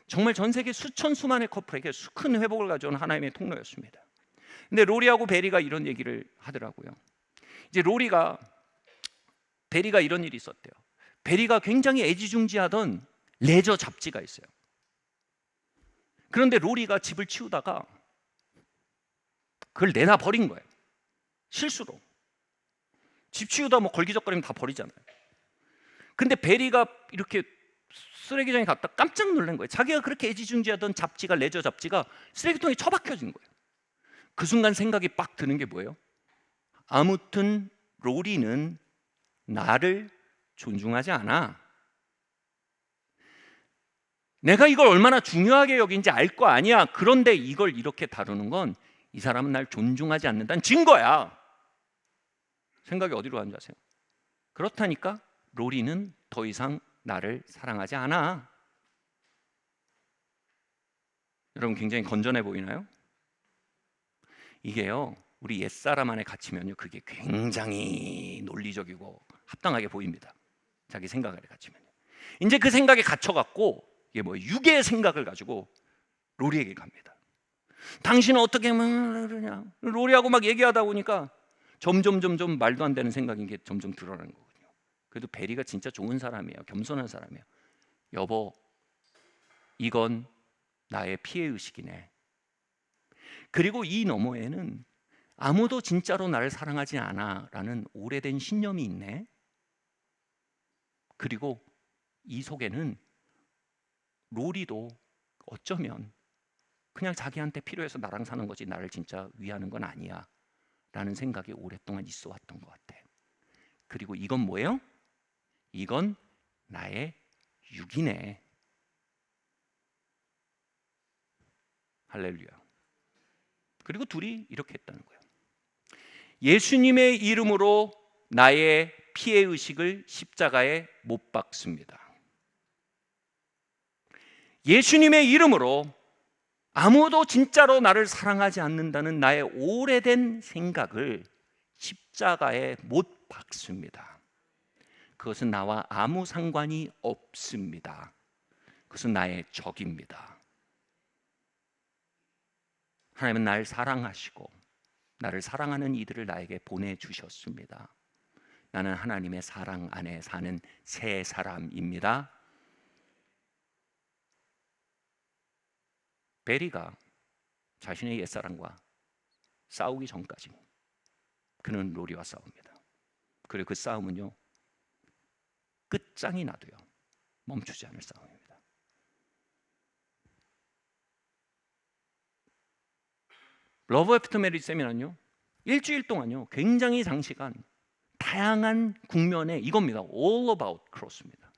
정말 전 세계 수천 수만의 커플에게 큰 회복을 가져온 하나님의 통로였습니다. 근데 로리하고 베리가 이런 얘기를 하더라고요. 이제 베리가 이런 일이 있었대요. 베리가 굉장히 애지중지하던 레저 잡지가 있어요. 그런데 로리가 집을 치우다가 그걸 내다 버린 거예요. 실수로. 집 치우다 뭐 걸기적거리면 다 버리잖아요. 근데 베리가 이렇게 쓰레기장에 갔다 깜짝 놀란 거예요. 자기가 그렇게 애지중지하던 잡지가, 레저 잡지가 쓰레기통에 처박혀진 거예요. 그 순간 생각이 빡 드는 게 뭐예요? 아무튼 로리는 나를 존중하지 않아. 내가 이걸 얼마나 중요하게 여긴지 알 거 아니야. 그런데 이걸 이렇게 다루는 건 이 사람은 날 존중하지 않는다는 증거야. 생각이 어디로 가는지 아세요? 그렇다니까 로리는 더 이상 나를 사랑하지 않아. 여러분 굉장히 건전해 보이나요? 이게요, 우리 옛사람 안에 갇히면요, 그게 굉장히 논리적이고 합당하게 보입니다. 자기 생각을 갇히면요. 이제 그 생각에 갇혀갖고 이게 뭐 육의 생각을 가지고 로리에게 갑니다. 당신은 어떻게 그러냐? 로리하고 막 얘기하다 보니까 점점 말도 안 되는 생각인 게 점점 드러나는 거거든요. 그래도 베리가 진짜 좋은 사람이에요. 겸손한 사람이에요. 여보, 이건 나의 피해 의식이네. 그리고 이 너머에는 아무도 진짜로 나를 사랑하지 않아 라는 오래된 신념이 있네. 그리고 이 속에는 로리도 어쩌면 그냥 자기한테 필요해서 나랑 사는 거지 나를 진짜 위하는 건 아니야 라는 생각이 오랫동안 있어 왔던 것 같아. 그리고 이건 뭐예요? 이건 나의 육이네. 할렐루야. 그리고 둘이 이렇게 했다는 거예요. 예수님의 이름으로 나의 피해 의식을 십자가에 못 박습니다. 예수님의 이름으로 아무도 진짜로 나를 사랑하지 않는다는 나의 오래된 생각을 십자가에 못 박습니다. 그것은 나와 아무 상관이 없습니다. 그것은 나의 적입니다. 하나님은 나를 사랑하시고 나를 사랑하는 이들을 나에게 보내주셨습니다. 나는 하나님의 사랑 안에 사는 새 사람입니다. 베리가 자신의 옛사람과 싸우기 전까지 그는 로리와 싸웁니다. 그리고 그 싸움은요, 끝장이 나도요 멈추지 않을 싸움입니다. 러브 애프터 메리지 세미나는요, 일주일 동안요 굉장히 장시간 다양한 국면의 이겁니다. All about cross입니다.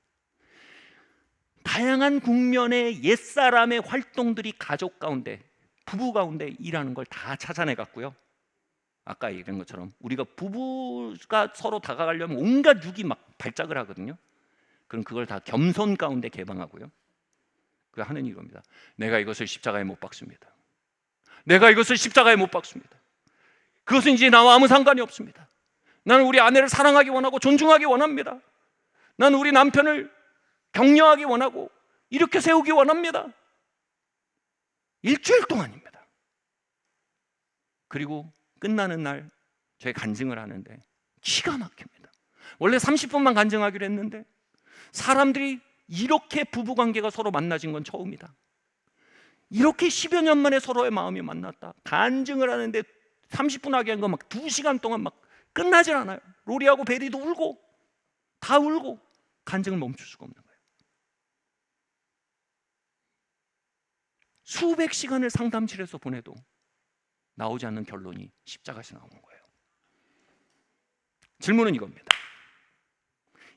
다양한 국면의 옛사람의 활동들이 가족 가운데, 부부 가운데 일하는 걸 다 찾아내 갔고요. 아까 얘기한 것처럼 우리가 부부가 서로 다가가려면 온갖 육이 막 발작을 하거든요. 그럼 그걸 다 겸손 가운데 개방하고요. 그 하는 이겁니다. 내가 이것을 십자가에 못 박습니다. 내가 이것을 십자가에 못 박습니다. 그것은 이제 나와 아무 상관이 없습니다. 나는 우리 아내를 사랑하기 원하고 존중하기 원합니다. 나는 우리 남편을 격려하기 원하고 이렇게 세우기 원합니다. 일주일 동안입니다. 그리고 끝나는 날 저희 간증을 하는데 기가 막힙니다. 원래 30분만 간증하기로 했는데 사람들이 이렇게 부부관계가 서로 만나진 건 처음이다. 이렇게 10여 년 만에 서로의 마음이 만났다. 간증을 하는데 30분 하게 한 거 막 2시간 동안 막 끝나질 않아요. 로리하고 베리도 울고 다 울고 간증을 멈출 수가 없는 거예요. 수백 시간을 상담실에서 보내도 나오지 않는 결론이 십자가에서 나오는 거예요. 질문은 이겁니다.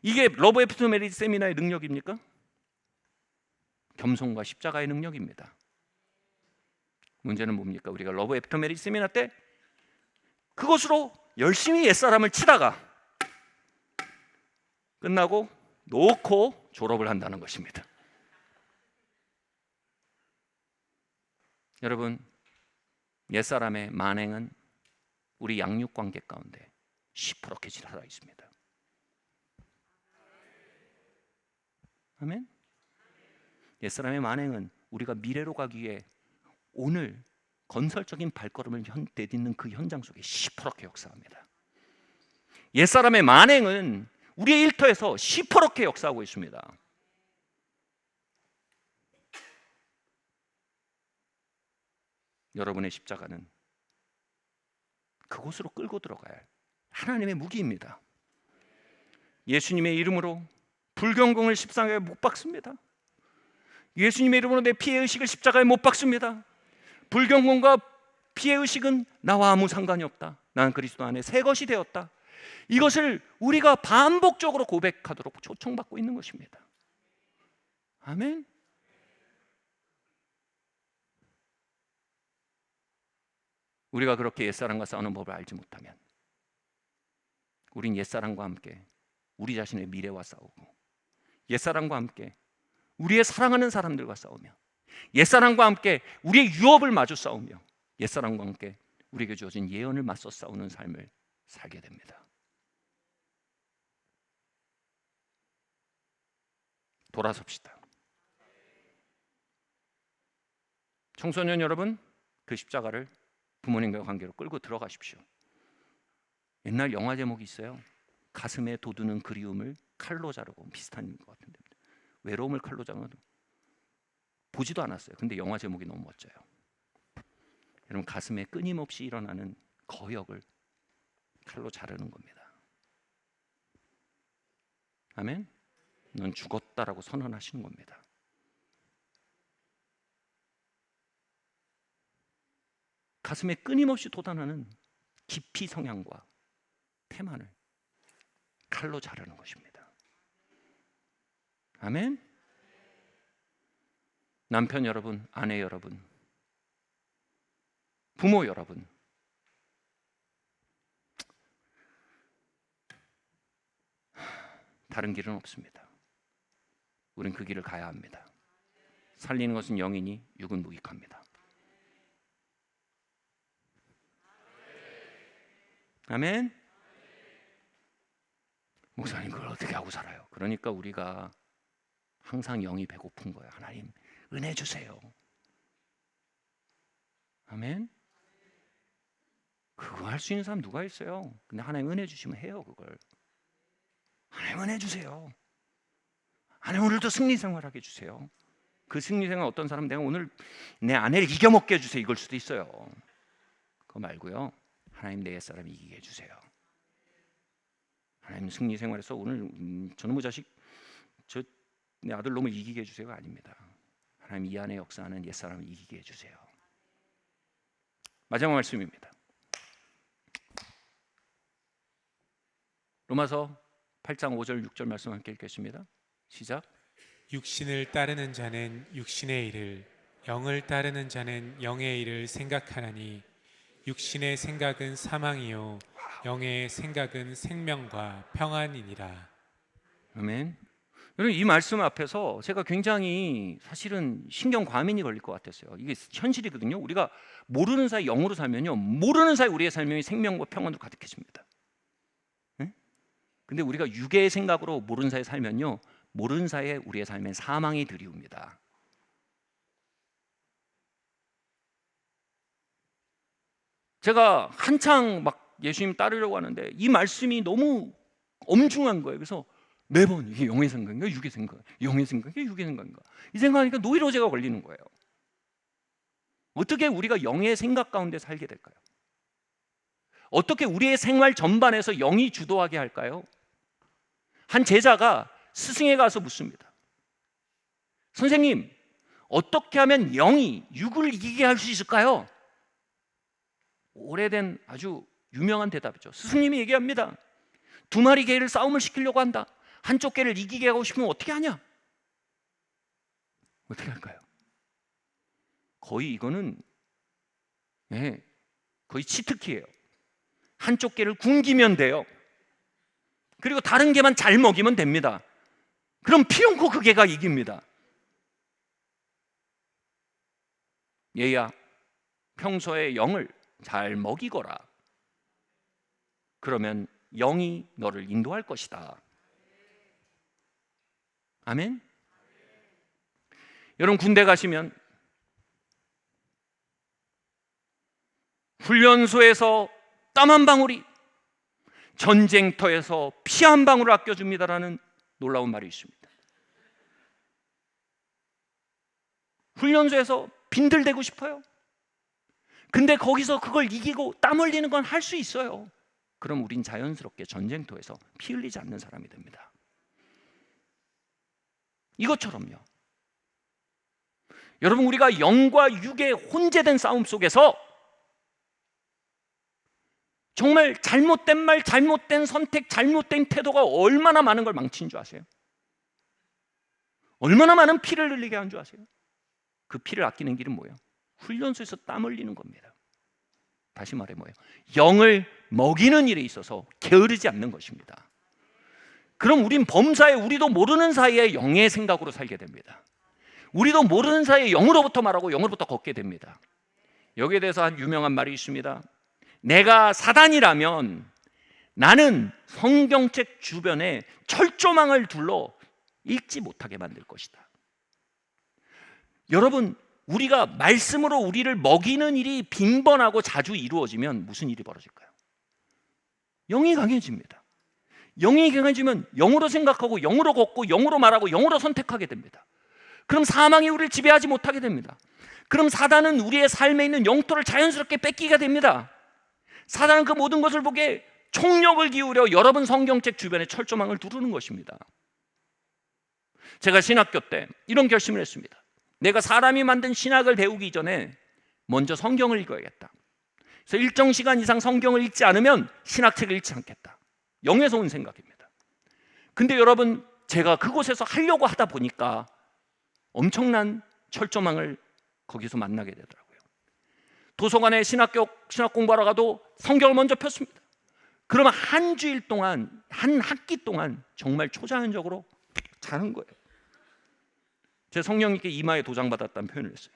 이게 러브 애프터 메리지 세미나의 능력입니까? 겸손과 십자가의 능력입니다. 문제는 뭡니까? 우리가 러브 애프터 메리지 세미나 때 그것으로 열심히 옛사람을 치다가 끝나고 놓고 졸업을 한다는 것입니다. 여러분, 옛사람의 만행은 우리 양육관계 가운데 시퍼렇게 살아 있습니다. 아멘? 옛사람의 만행은 우리가 미래로 가기 위해 오늘 건설적인 발걸음을 내딛는 그 현장 속에 시퍼렇게 역사합니다. 옛사람의 만행은 우리의 일터에서 시퍼렇게 역사하고 있습니다. 여러분의 십자가는 그곳으로 끌고 들어가야 할 하나님의 무기입니다. 예수님의 이름으로 불경공을 십자가에 못 박습니다. 예수님의 이름으로 내 피해의식을 십자가에 못 박습니다. 불경공과 피해의식은 나와 아무 상관이 없다. 나는 그리스도 안에 새 것이 되었다. 이것을 우리가 반복적으로 고백하도록 초청받고 있는 것입니다. 아멘. 우리가 그렇게 옛사람과 싸우는 법을 알지 못하면 우린 옛사람과 함께 우리 자신의 미래와 싸우고, 옛사람과 함께 우리의 사랑하는 사람들과 싸우며, 옛사람과 함께 우리의 유업을 마주 싸우며, 옛사람과 함께 우리에게 주어진 예언을 맞서 싸우는 삶을 살게 됩니다. 돌아섭시다. 청소년 여러분, 그 십자가를 부모님과 관계로 끌고 들어가십시오. 옛날 영화 제목이 있어요. 가슴에 돋우는 그리움을 칼로 자르고, 비슷한 것 같은데, 외로움을 칼로 자르고. 보지도 않았어요. 근데 영화 제목이 너무 멋져요. 여러분, 가슴에 끊임없이 일어나는 거역을 칼로 자르는 겁니다. 아멘. 넌 죽었다라고 선언하시는 겁니다. 가슴에 끊임없이 돋아나는 깊이 성향과 태만을 칼로 자르는 것입니다. 아멘. 남편 여러분, 아내 여러분, 부모 여러분, 다른 길은 없습니다. 우린 그 길을 가야 합니다. 살리는 것은 영이니 육은 무익합니다. 아멘. 목사님, 그걸 어떻게 하고 살아요? 그러니까 우리가 항상 영이 배고픈 거예요. 하나님 은혜 주세요. 아멘. 그거 할 수 있는 사람 누가 있어요? 근데 하나님 은혜 주시면 해요. 그걸. 하나님 은혜 주세요. 하나님 오늘도 승리 생활하게 해주세요. 그 승리 생활 어떤 사람은 내가 오늘 내 아내를 이겨먹게 해주세요, 이걸 수도 있어요. 그거 말고요, 하나님 내 옛사람 이기게 해주세요. 하나님 승리 생활에서 오늘 저놈의 자식, 내 아들 놈을 이기게 해주세요가 아닙니다. 하나님 이 안에 역사하는 옛사람을 이기게 해주세요. 마지막 말씀입니다. 로마서 8장 5절 6절 말씀 함께 읽겠습니다. 시작. 육신을 따르는 자는 육신의 일을, 영을 따르는 자는 영의 일을 생각하나니 육신의 생각은 사망이요 영의 생각은 생명과 평안이니라. 아멘. 여러분, 이 말씀 앞에서 제가 굉장히 사실은 신경 과민이 걸릴 것 같았어요. 이게 현실이거든요. 우리가 모르는 사이 영으로 살면요, 모르는 사이 우리의 삶이 생명과 평안으로 가득해집니다. 네? 근데 우리가 육의 생각으로 모르는 사이 살면요, 모르는 사이에 우리의 삶엔 사망이 들이옵니다. 제가 한창 막 예수님 따르려고 하는데 이 말씀이 너무 엄중한 거예요. 그래서 매번 이게 영의 생각인가 육의 생각, 영의 생각인가 육의 생각인가, 이 생각하니까 노이로제가 걸리는 거예요. 어떻게 우리가 영의 생각 가운데 살게 될까요? 어떻게 우리의 생활 전반에서 영이 주도하게 할까요? 한 제자가 스승에 가서 묻습니다. 선생님, 어떻게 하면 영이 육을 이기게 할 수 있을까요? 오래된 아주 유명한 대답이죠. 스승님이 얘기합니다. 2마리 개를 싸움을 시키려고 한다. 한쪽 개를 이기게 하고 싶으면 어떻게 하냐? 어떻게 할까요? 거의 이거는 거의 치트키예요. 한쪽 개를 굶기면 돼요. 그리고 다른 개만 잘 먹이면 됩니다. 그럼 피용코 그 개가 이깁니다. 얘야, 평소에 영을 잘 먹이거라. 그러면 영이 너를 인도할 것이다. 아멘. 여러분, 군대 가시면 훈련소에서 땀 한 방울이 전쟁터에서 피 한 방울을 아껴줍니다라는 놀라운 말이 있습니다. 훈련소에서 빈들대고 싶어요? 근데 거기서 그걸 이기고 땀 흘리는 건 할 수 있어요. 그럼 우린 자연스럽게 전쟁터에서 피 흘리지 않는 사람이 됩니다. 이것처럼요. 여러분, 우리가 영과 육의 혼재된 싸움 속에서 정말 잘못된 말, 잘못된 선택, 잘못된 태도가 얼마나 많은 걸 망친 줄 아세요? 얼마나 많은 피를 흘리게 한 줄 아세요? 그 피를 아끼는 길은 뭐예요? 훈련소에서 땀 흘리는 겁니다. 다시 말해 뭐예요? 영을 먹이는 일에 있어서 게으르지 않는 것입니다. 그럼 우린 범사에 우리도 모르는 사이에 영의 생각으로 살게 됩니다. 우리도 모르는 사이에 영으로부터 말하고 영으로부터 걷게 됩니다. 여기에 대해서 한 유명한 말이 있습니다. 내가 사단이라면 나는 성경책 주변에 철조망을 둘러 읽지 못하게 만들 것이다. 여러분, 우리가 말씀으로 우리를 먹이는 일이 빈번하고 자주 이루어지면 무슨 일이 벌어질까요? 영이 강해집니다. 영이 강해지면 영으로 생각하고 영으로 걷고 영으로 말하고 영으로 선택하게 됩니다. 그럼 사망이 우리를 지배하지 못하게 됩니다. 그럼 사단은 우리의 삶에 있는 영토를 자연스럽게 뺏기게 됩니다. 사단은 그 모든 것을 보게 총력을 기울여 여러분 성경책 주변에 철조망을 두르는 것입니다. 제가 신학교 때 이런 결심을 했습니다. 내가 사람이 만든 신학을 배우기 전에 먼저 성경을 읽어야겠다. 그래서 일정 시간 이상 성경을 읽지 않으면 신학책을 읽지 않겠다. 영에서 온 생각입니다. 근데 여러분, 제가 그곳에서 하려고 하다 보니까 엄청난 철조망을 거기서 만나게 되더라고요. 도서관에 신학 공부하러 가도 성경을 먼저 폈습니다. 그러면 한 주일 동안, 한 학기 동안 정말 초자연적으로 자는 거예요. 제 성령님께 이마에 도장 받았다는 표현을 했어요.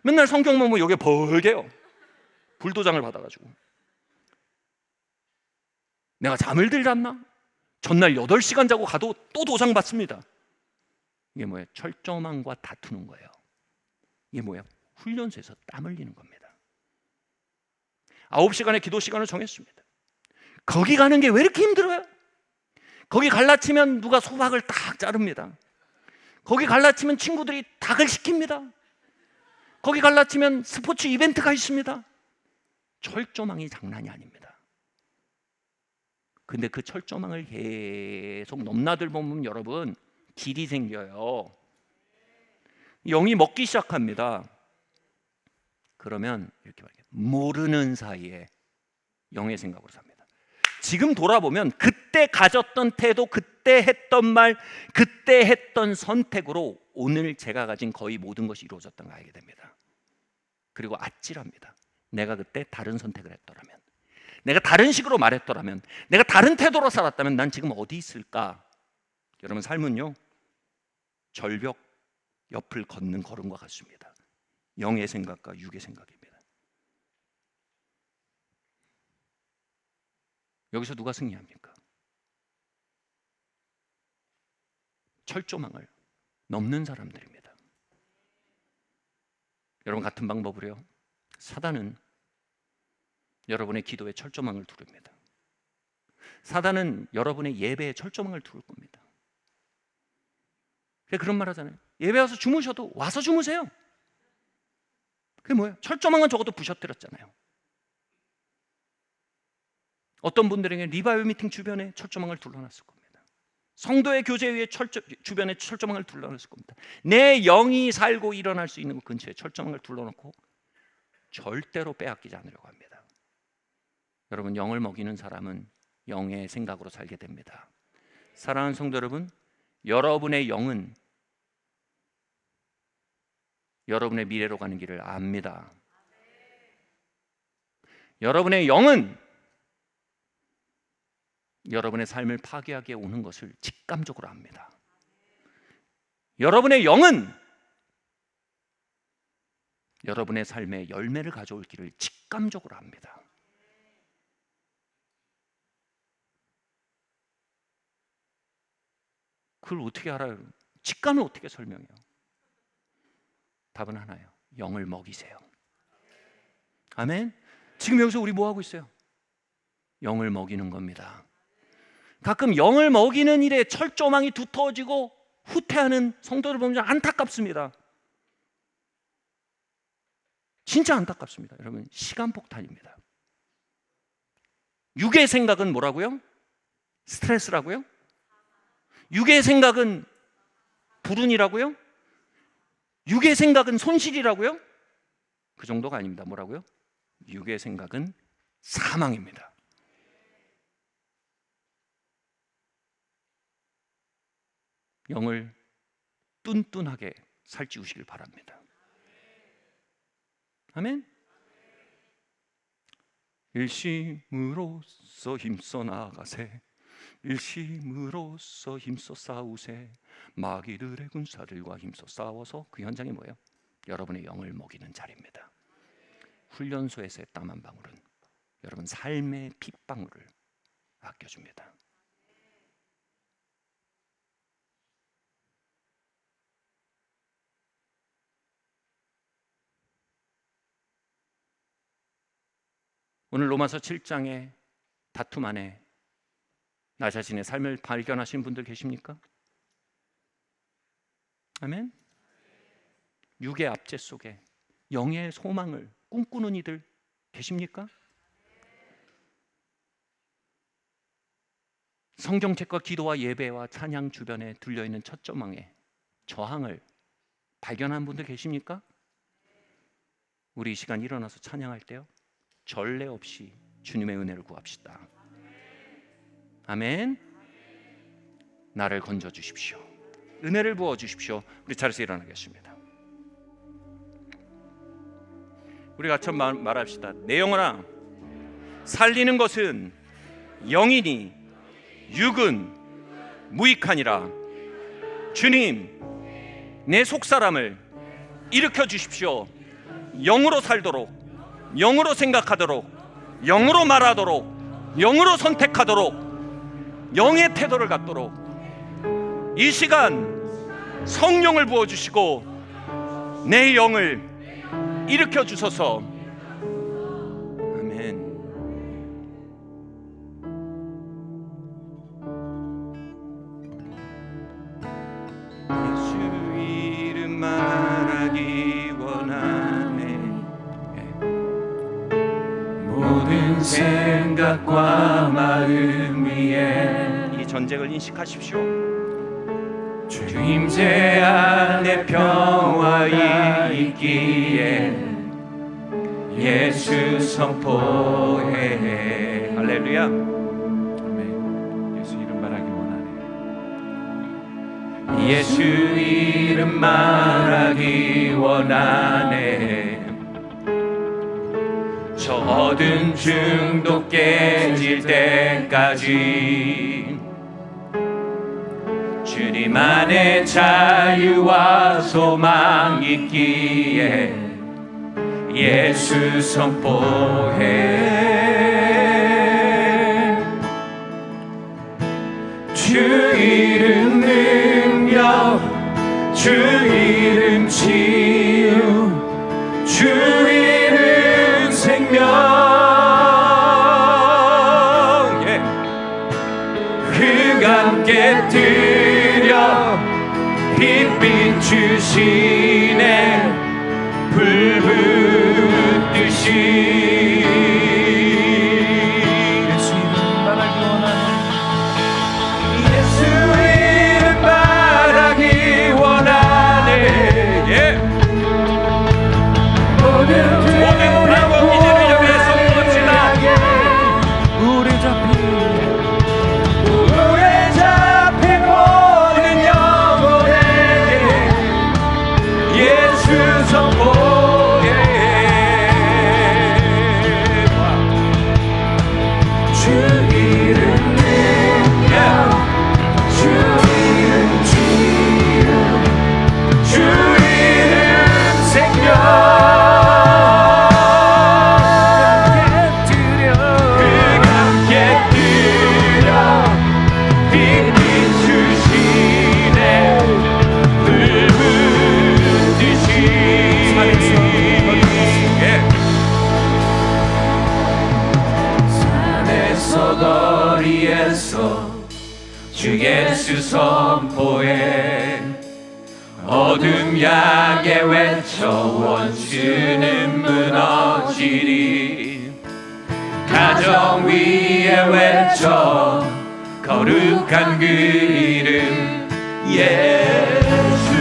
맨날 성경만 보면 여기에 벌게요. 불도장을 받아가지고. 내가 잠을 들었나? 전날 8시간 자고 가도 또 도장 받습니다. 이게 뭐예요? 철조망과 다투는 거예요. 이게 뭐예요? 훈련소에서 땀 흘리는 겁니다. 9시간의 기도 시간을 정했습니다. 거기 가는 게 왜 이렇게 힘들어요? 거기 갈라치면 누가 소박을 딱 자릅니다. 거기 갈라치면 친구들이 닭을 시킵니다. 거기 갈라치면 스포츠 이벤트가 있습니다. 철조망이 장난이 아닙니다. 근데 그 철조망을 계속 넘나들 보면 여러분 길이 생겨요. 영이 먹기 시작합니다. 그러면 이렇게 말해요. 모르는 사이에 영의 생각으로 삽니다. 지금 돌아보면 그때 가졌던 태도, 그때 했던 말, 그때 했던 선택으로 오늘 제가 가진 거의 모든 것이 이루어졌던 걸 알게 됩니다. 그리고 아찔합니다. 내가 그때 다른 선택을 했더라면, 내가 다른 식으로 말했더라면, 내가 다른 태도로 살았다면 난 지금 어디 있을까? 여러분, 삶은요 절벽 옆을 걷는 걸음과 같습니다. 영의 생각과 육의 생각입니다. 여기서 누가 승리합니까? 철조망을 넘는 사람들입니다. 여러분, 같은 방법으로요, 사단은 여러분의 기도에 철조망을 두릅니다. 사단은 여러분의 예배에 철조망을 두를 겁니다. 그런 말 하잖아요. 예배 와서 주무셔도 와서 주무세요. 그게 뭐예요? 철조망은 적어도 부셔뜨렸잖아요. 어떤 분들에게 리바이벌 미팅 주변에 철조망을 둘러놨을 겁니다. 성도의 교제 위에 주변에 철조망을 둘러놨을 겁니다. 내 영이 살고 일어날 수 있는 근처에 철조망을 둘러놓고 절대로 빼앗기지 않으려고 합니다. 여러분, 영을 먹이는 사람은 영의 생각으로 살게 됩니다. 사랑하는 성도 여러분, 여러분의 영은 여러분의 미래로 가는 길을 압니다. 여러분의 영은 여러분의 삶을 파괴하게 오는 것을 직감적으로 압니다. 여러분의 영은 여러분의 삶에 열매를 가져올 길을 직감적으로 압니다. 그걸 어떻게 알아요? 직감을 어떻게 설명해요? 답은 하나예요. 영을 먹이세요. 아멘. 지금 여기서 우리 뭐 하고 있어요? 영을 먹이는 겁니다. 가끔 영을 먹이는 일에 철조망이 두터워지고 후퇴하는 성도들 보면 안타깝습니다. 진짜 안타깝습니다. 여러분, 시간폭탄입니다. 육의 생각은 뭐라고요? 스트레스라고요? 육의 생각은 불운이라고요? 육의 생각은 손실이라고요? 그 정도가 아닙니다. 뭐라고요? 육의 생각은 사망입니다. 영을 뚠뚠하게 살찌우시길 바랍니다. 아멘. 일심으로써 힘써 나가세, 일심으로써 힘써 싸우세, 마귀들의 군사들과 힘써 싸워서. 그 현장이 뭐예요? 여러분의 영을 먹이는 자리입니다. 훈련소에서의 땀 한 방울은 여러분 삶의 핏방울을 아껴줍니다. 오늘 로마서 7장의 다툼 안에 나 자신의 삶을 발견하신 분들 계십니까? 아멘. 육의 압제 속에 영의 소망을 꿈꾸는 이들 계십니까? 성경책과 기도와 예배와 찬양 주변에 둘려있는 첫조망에 저항을 발견한 분들 계십니까? 우리 이 시간 일어나서 찬양할 때요, 전례 없이 주님의 은혜를 구합시다. 아멘. 나를 건져 주십시오. 은혜를 부어 주십시오. 우리 자리에서 일어나겠습니다. 우리 같이 말합시다. 내 영혼아, 살리는 것은 영이니 육은 무익하니라. 주님, 내 속사람을 일으켜 주십시오. 영으로 살도록, 영으로 생각하도록, 영으로 말하도록, 영으로 선택하도록, 영의 태도를 갖도록 이 시간 성령을 부어주시고 내 영을 일으켜 주소서. 아멘. 예수 이름 말하기 원하네. 모든 생각과 마음 위에 이 전쟁을 인식하십시오. 주 임재 안에 평화가 있기에 예수 선포해. 할렐루야. 아멘. 예수 이름 말하기 원하네. 예수 이름 말하기 원하네. 저 어두운 중도 깨질 때까지 주님 안에 자유와 소망 있기에 예수 선포해. 주 이름 능력, 주 이름 치유, 주 이름 생명. 그가 함께 드려 빛 주시네. 불 붙듯이 예수 이름 말하기 원하네. 예수 이름 말하기 원하네. 예. 모든 불법 기제를 여기에 선포합시다. 우리 잡힌 모든 영혼에게 예수 선포해. 주 이름 능력, 주 이름 치유, 주 이름 생명. 그가 함께 드려 빛 주시네. 불 붙듯이 산에서 거리에서 주 예수 선포해. 어둠 향해 외쳐 원수는 무너져 외쳐 거룩한 그 이름 예수.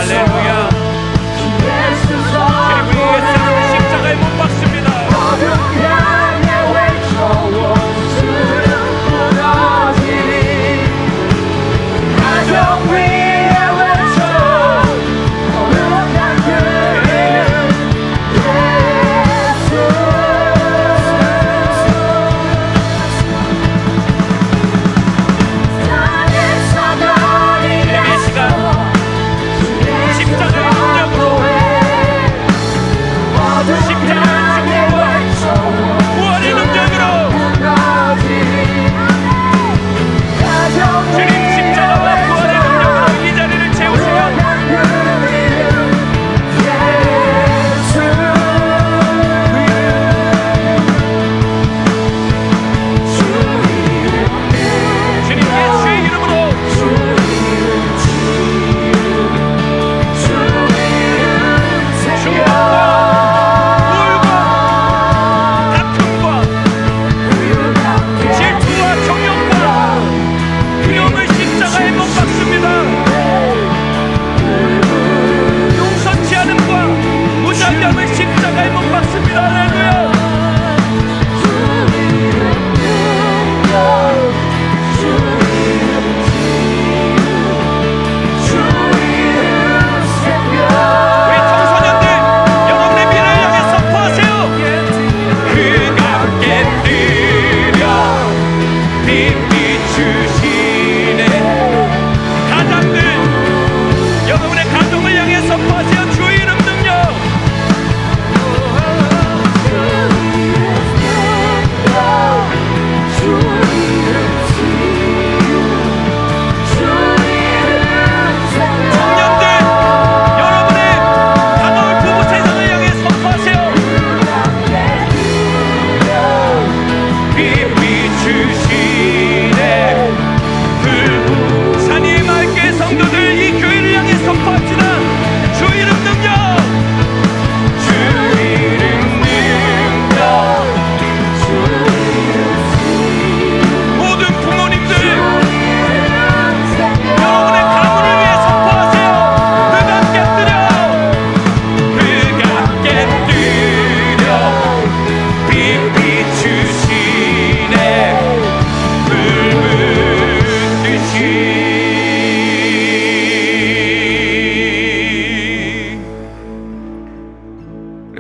할렐루야. 그리고 예수님은 십자가에 못 박습니다.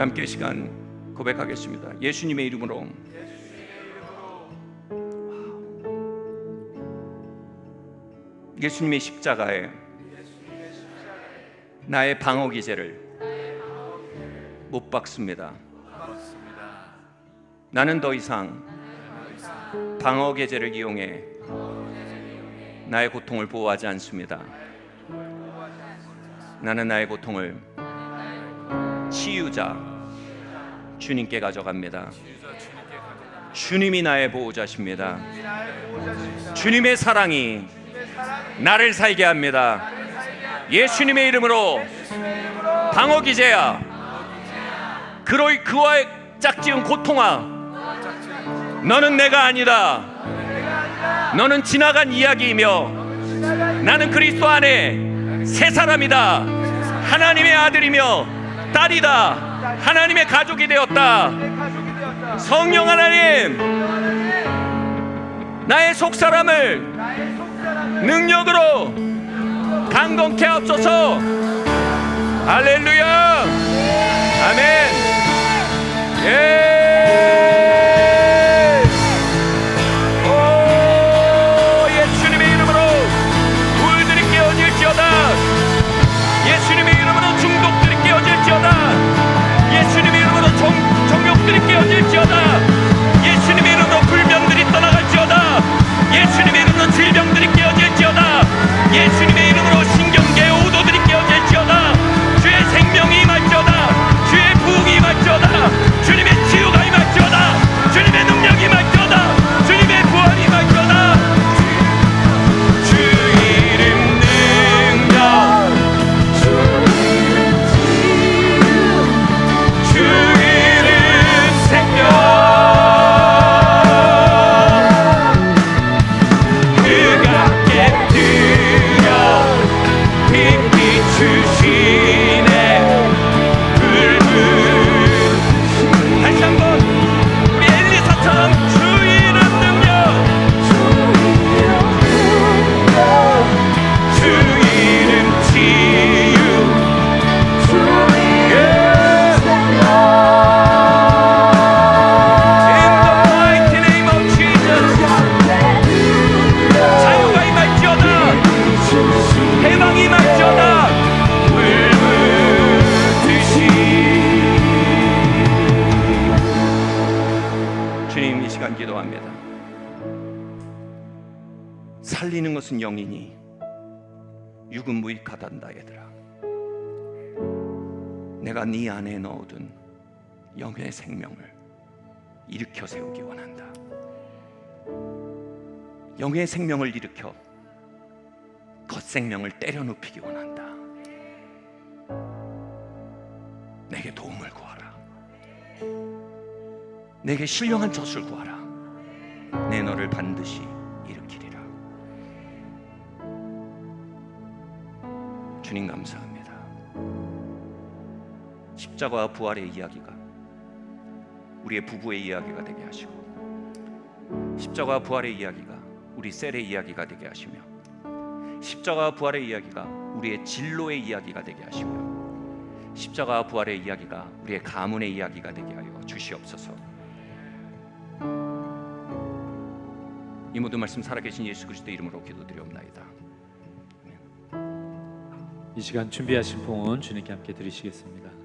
함께 시간 고백하겠습니다. 예수님의 이름으로. 예수님의 십자가에 나의 방어 기제를 못 박습니다. 나는 더 이상 방어 기제를 이용해 나의 고통을 보호하지 않습니다. 나는 나의 고통을 치유자 주님께 가져갑니다. 주님이 나의 보호자십니다. 주님의 사랑이 나를 살게 합니다. 예수님의 이름으로 방어 기제야, 그와의 짝지은 고통아, 너는 내가 아니다. 너는 지나간 이야기이며 나는 그리스도 안에 새 사람이다. 하나님의 아들이며 딸이다. 하나님의 가족이 되었다. 성령 하나님, 나의 속사람을 능력으로 강건케 하옵소서. 할렐루야. 아멘. 예. 오, 예수님의 이름으로 불들이 깨어질지어다. 예수님의 이름으로 중독들이 깨어질지어다. 예수님의 이름으로 정욕들이 깨어질지어다. 예수님의 이름으로 불병들이 떠나갈지어다. 예수님의 이름으로 질병들이 깨어질지어다. 예수님의 이름으로 신경계 오도들이 깨어질지어다. 주의 생명이 임할지어다. 주의 부흥이 임할지어다. 주님의 치유가 영이니 육은 무익하단다. 얘들아, 내가 네 안에 넣어둔 영의 생명을 일으켜 세우기 원한다. 영의 생명을 일으켜 겉생명을 때려 눕히기 원한다. 내게 도움을 구하라. 내게 신령한 젖을 구하라. 내 너를 반드시 일으키리라. 주님 감사합니다. 십자가와 부활의 이야기가 우리의 부부의 이야기가 되게 하시고, 십자가와 부활의 이야기가 우리 셀의 이야기가 되게 하시며, 십자가와 부활의 이야기가 우리의 진로의 이야기가 되게 하시고요, 십자가와 부활의 이야기가 우리의 가문의 이야기가 되게 하여 주시옵소서. 이 모든 말씀 살아계신 예수 그리스도의 이름으로 기도드리옵나이다. 이 시간 준비하신 봉헌 주님께 함께 드리시겠습니다.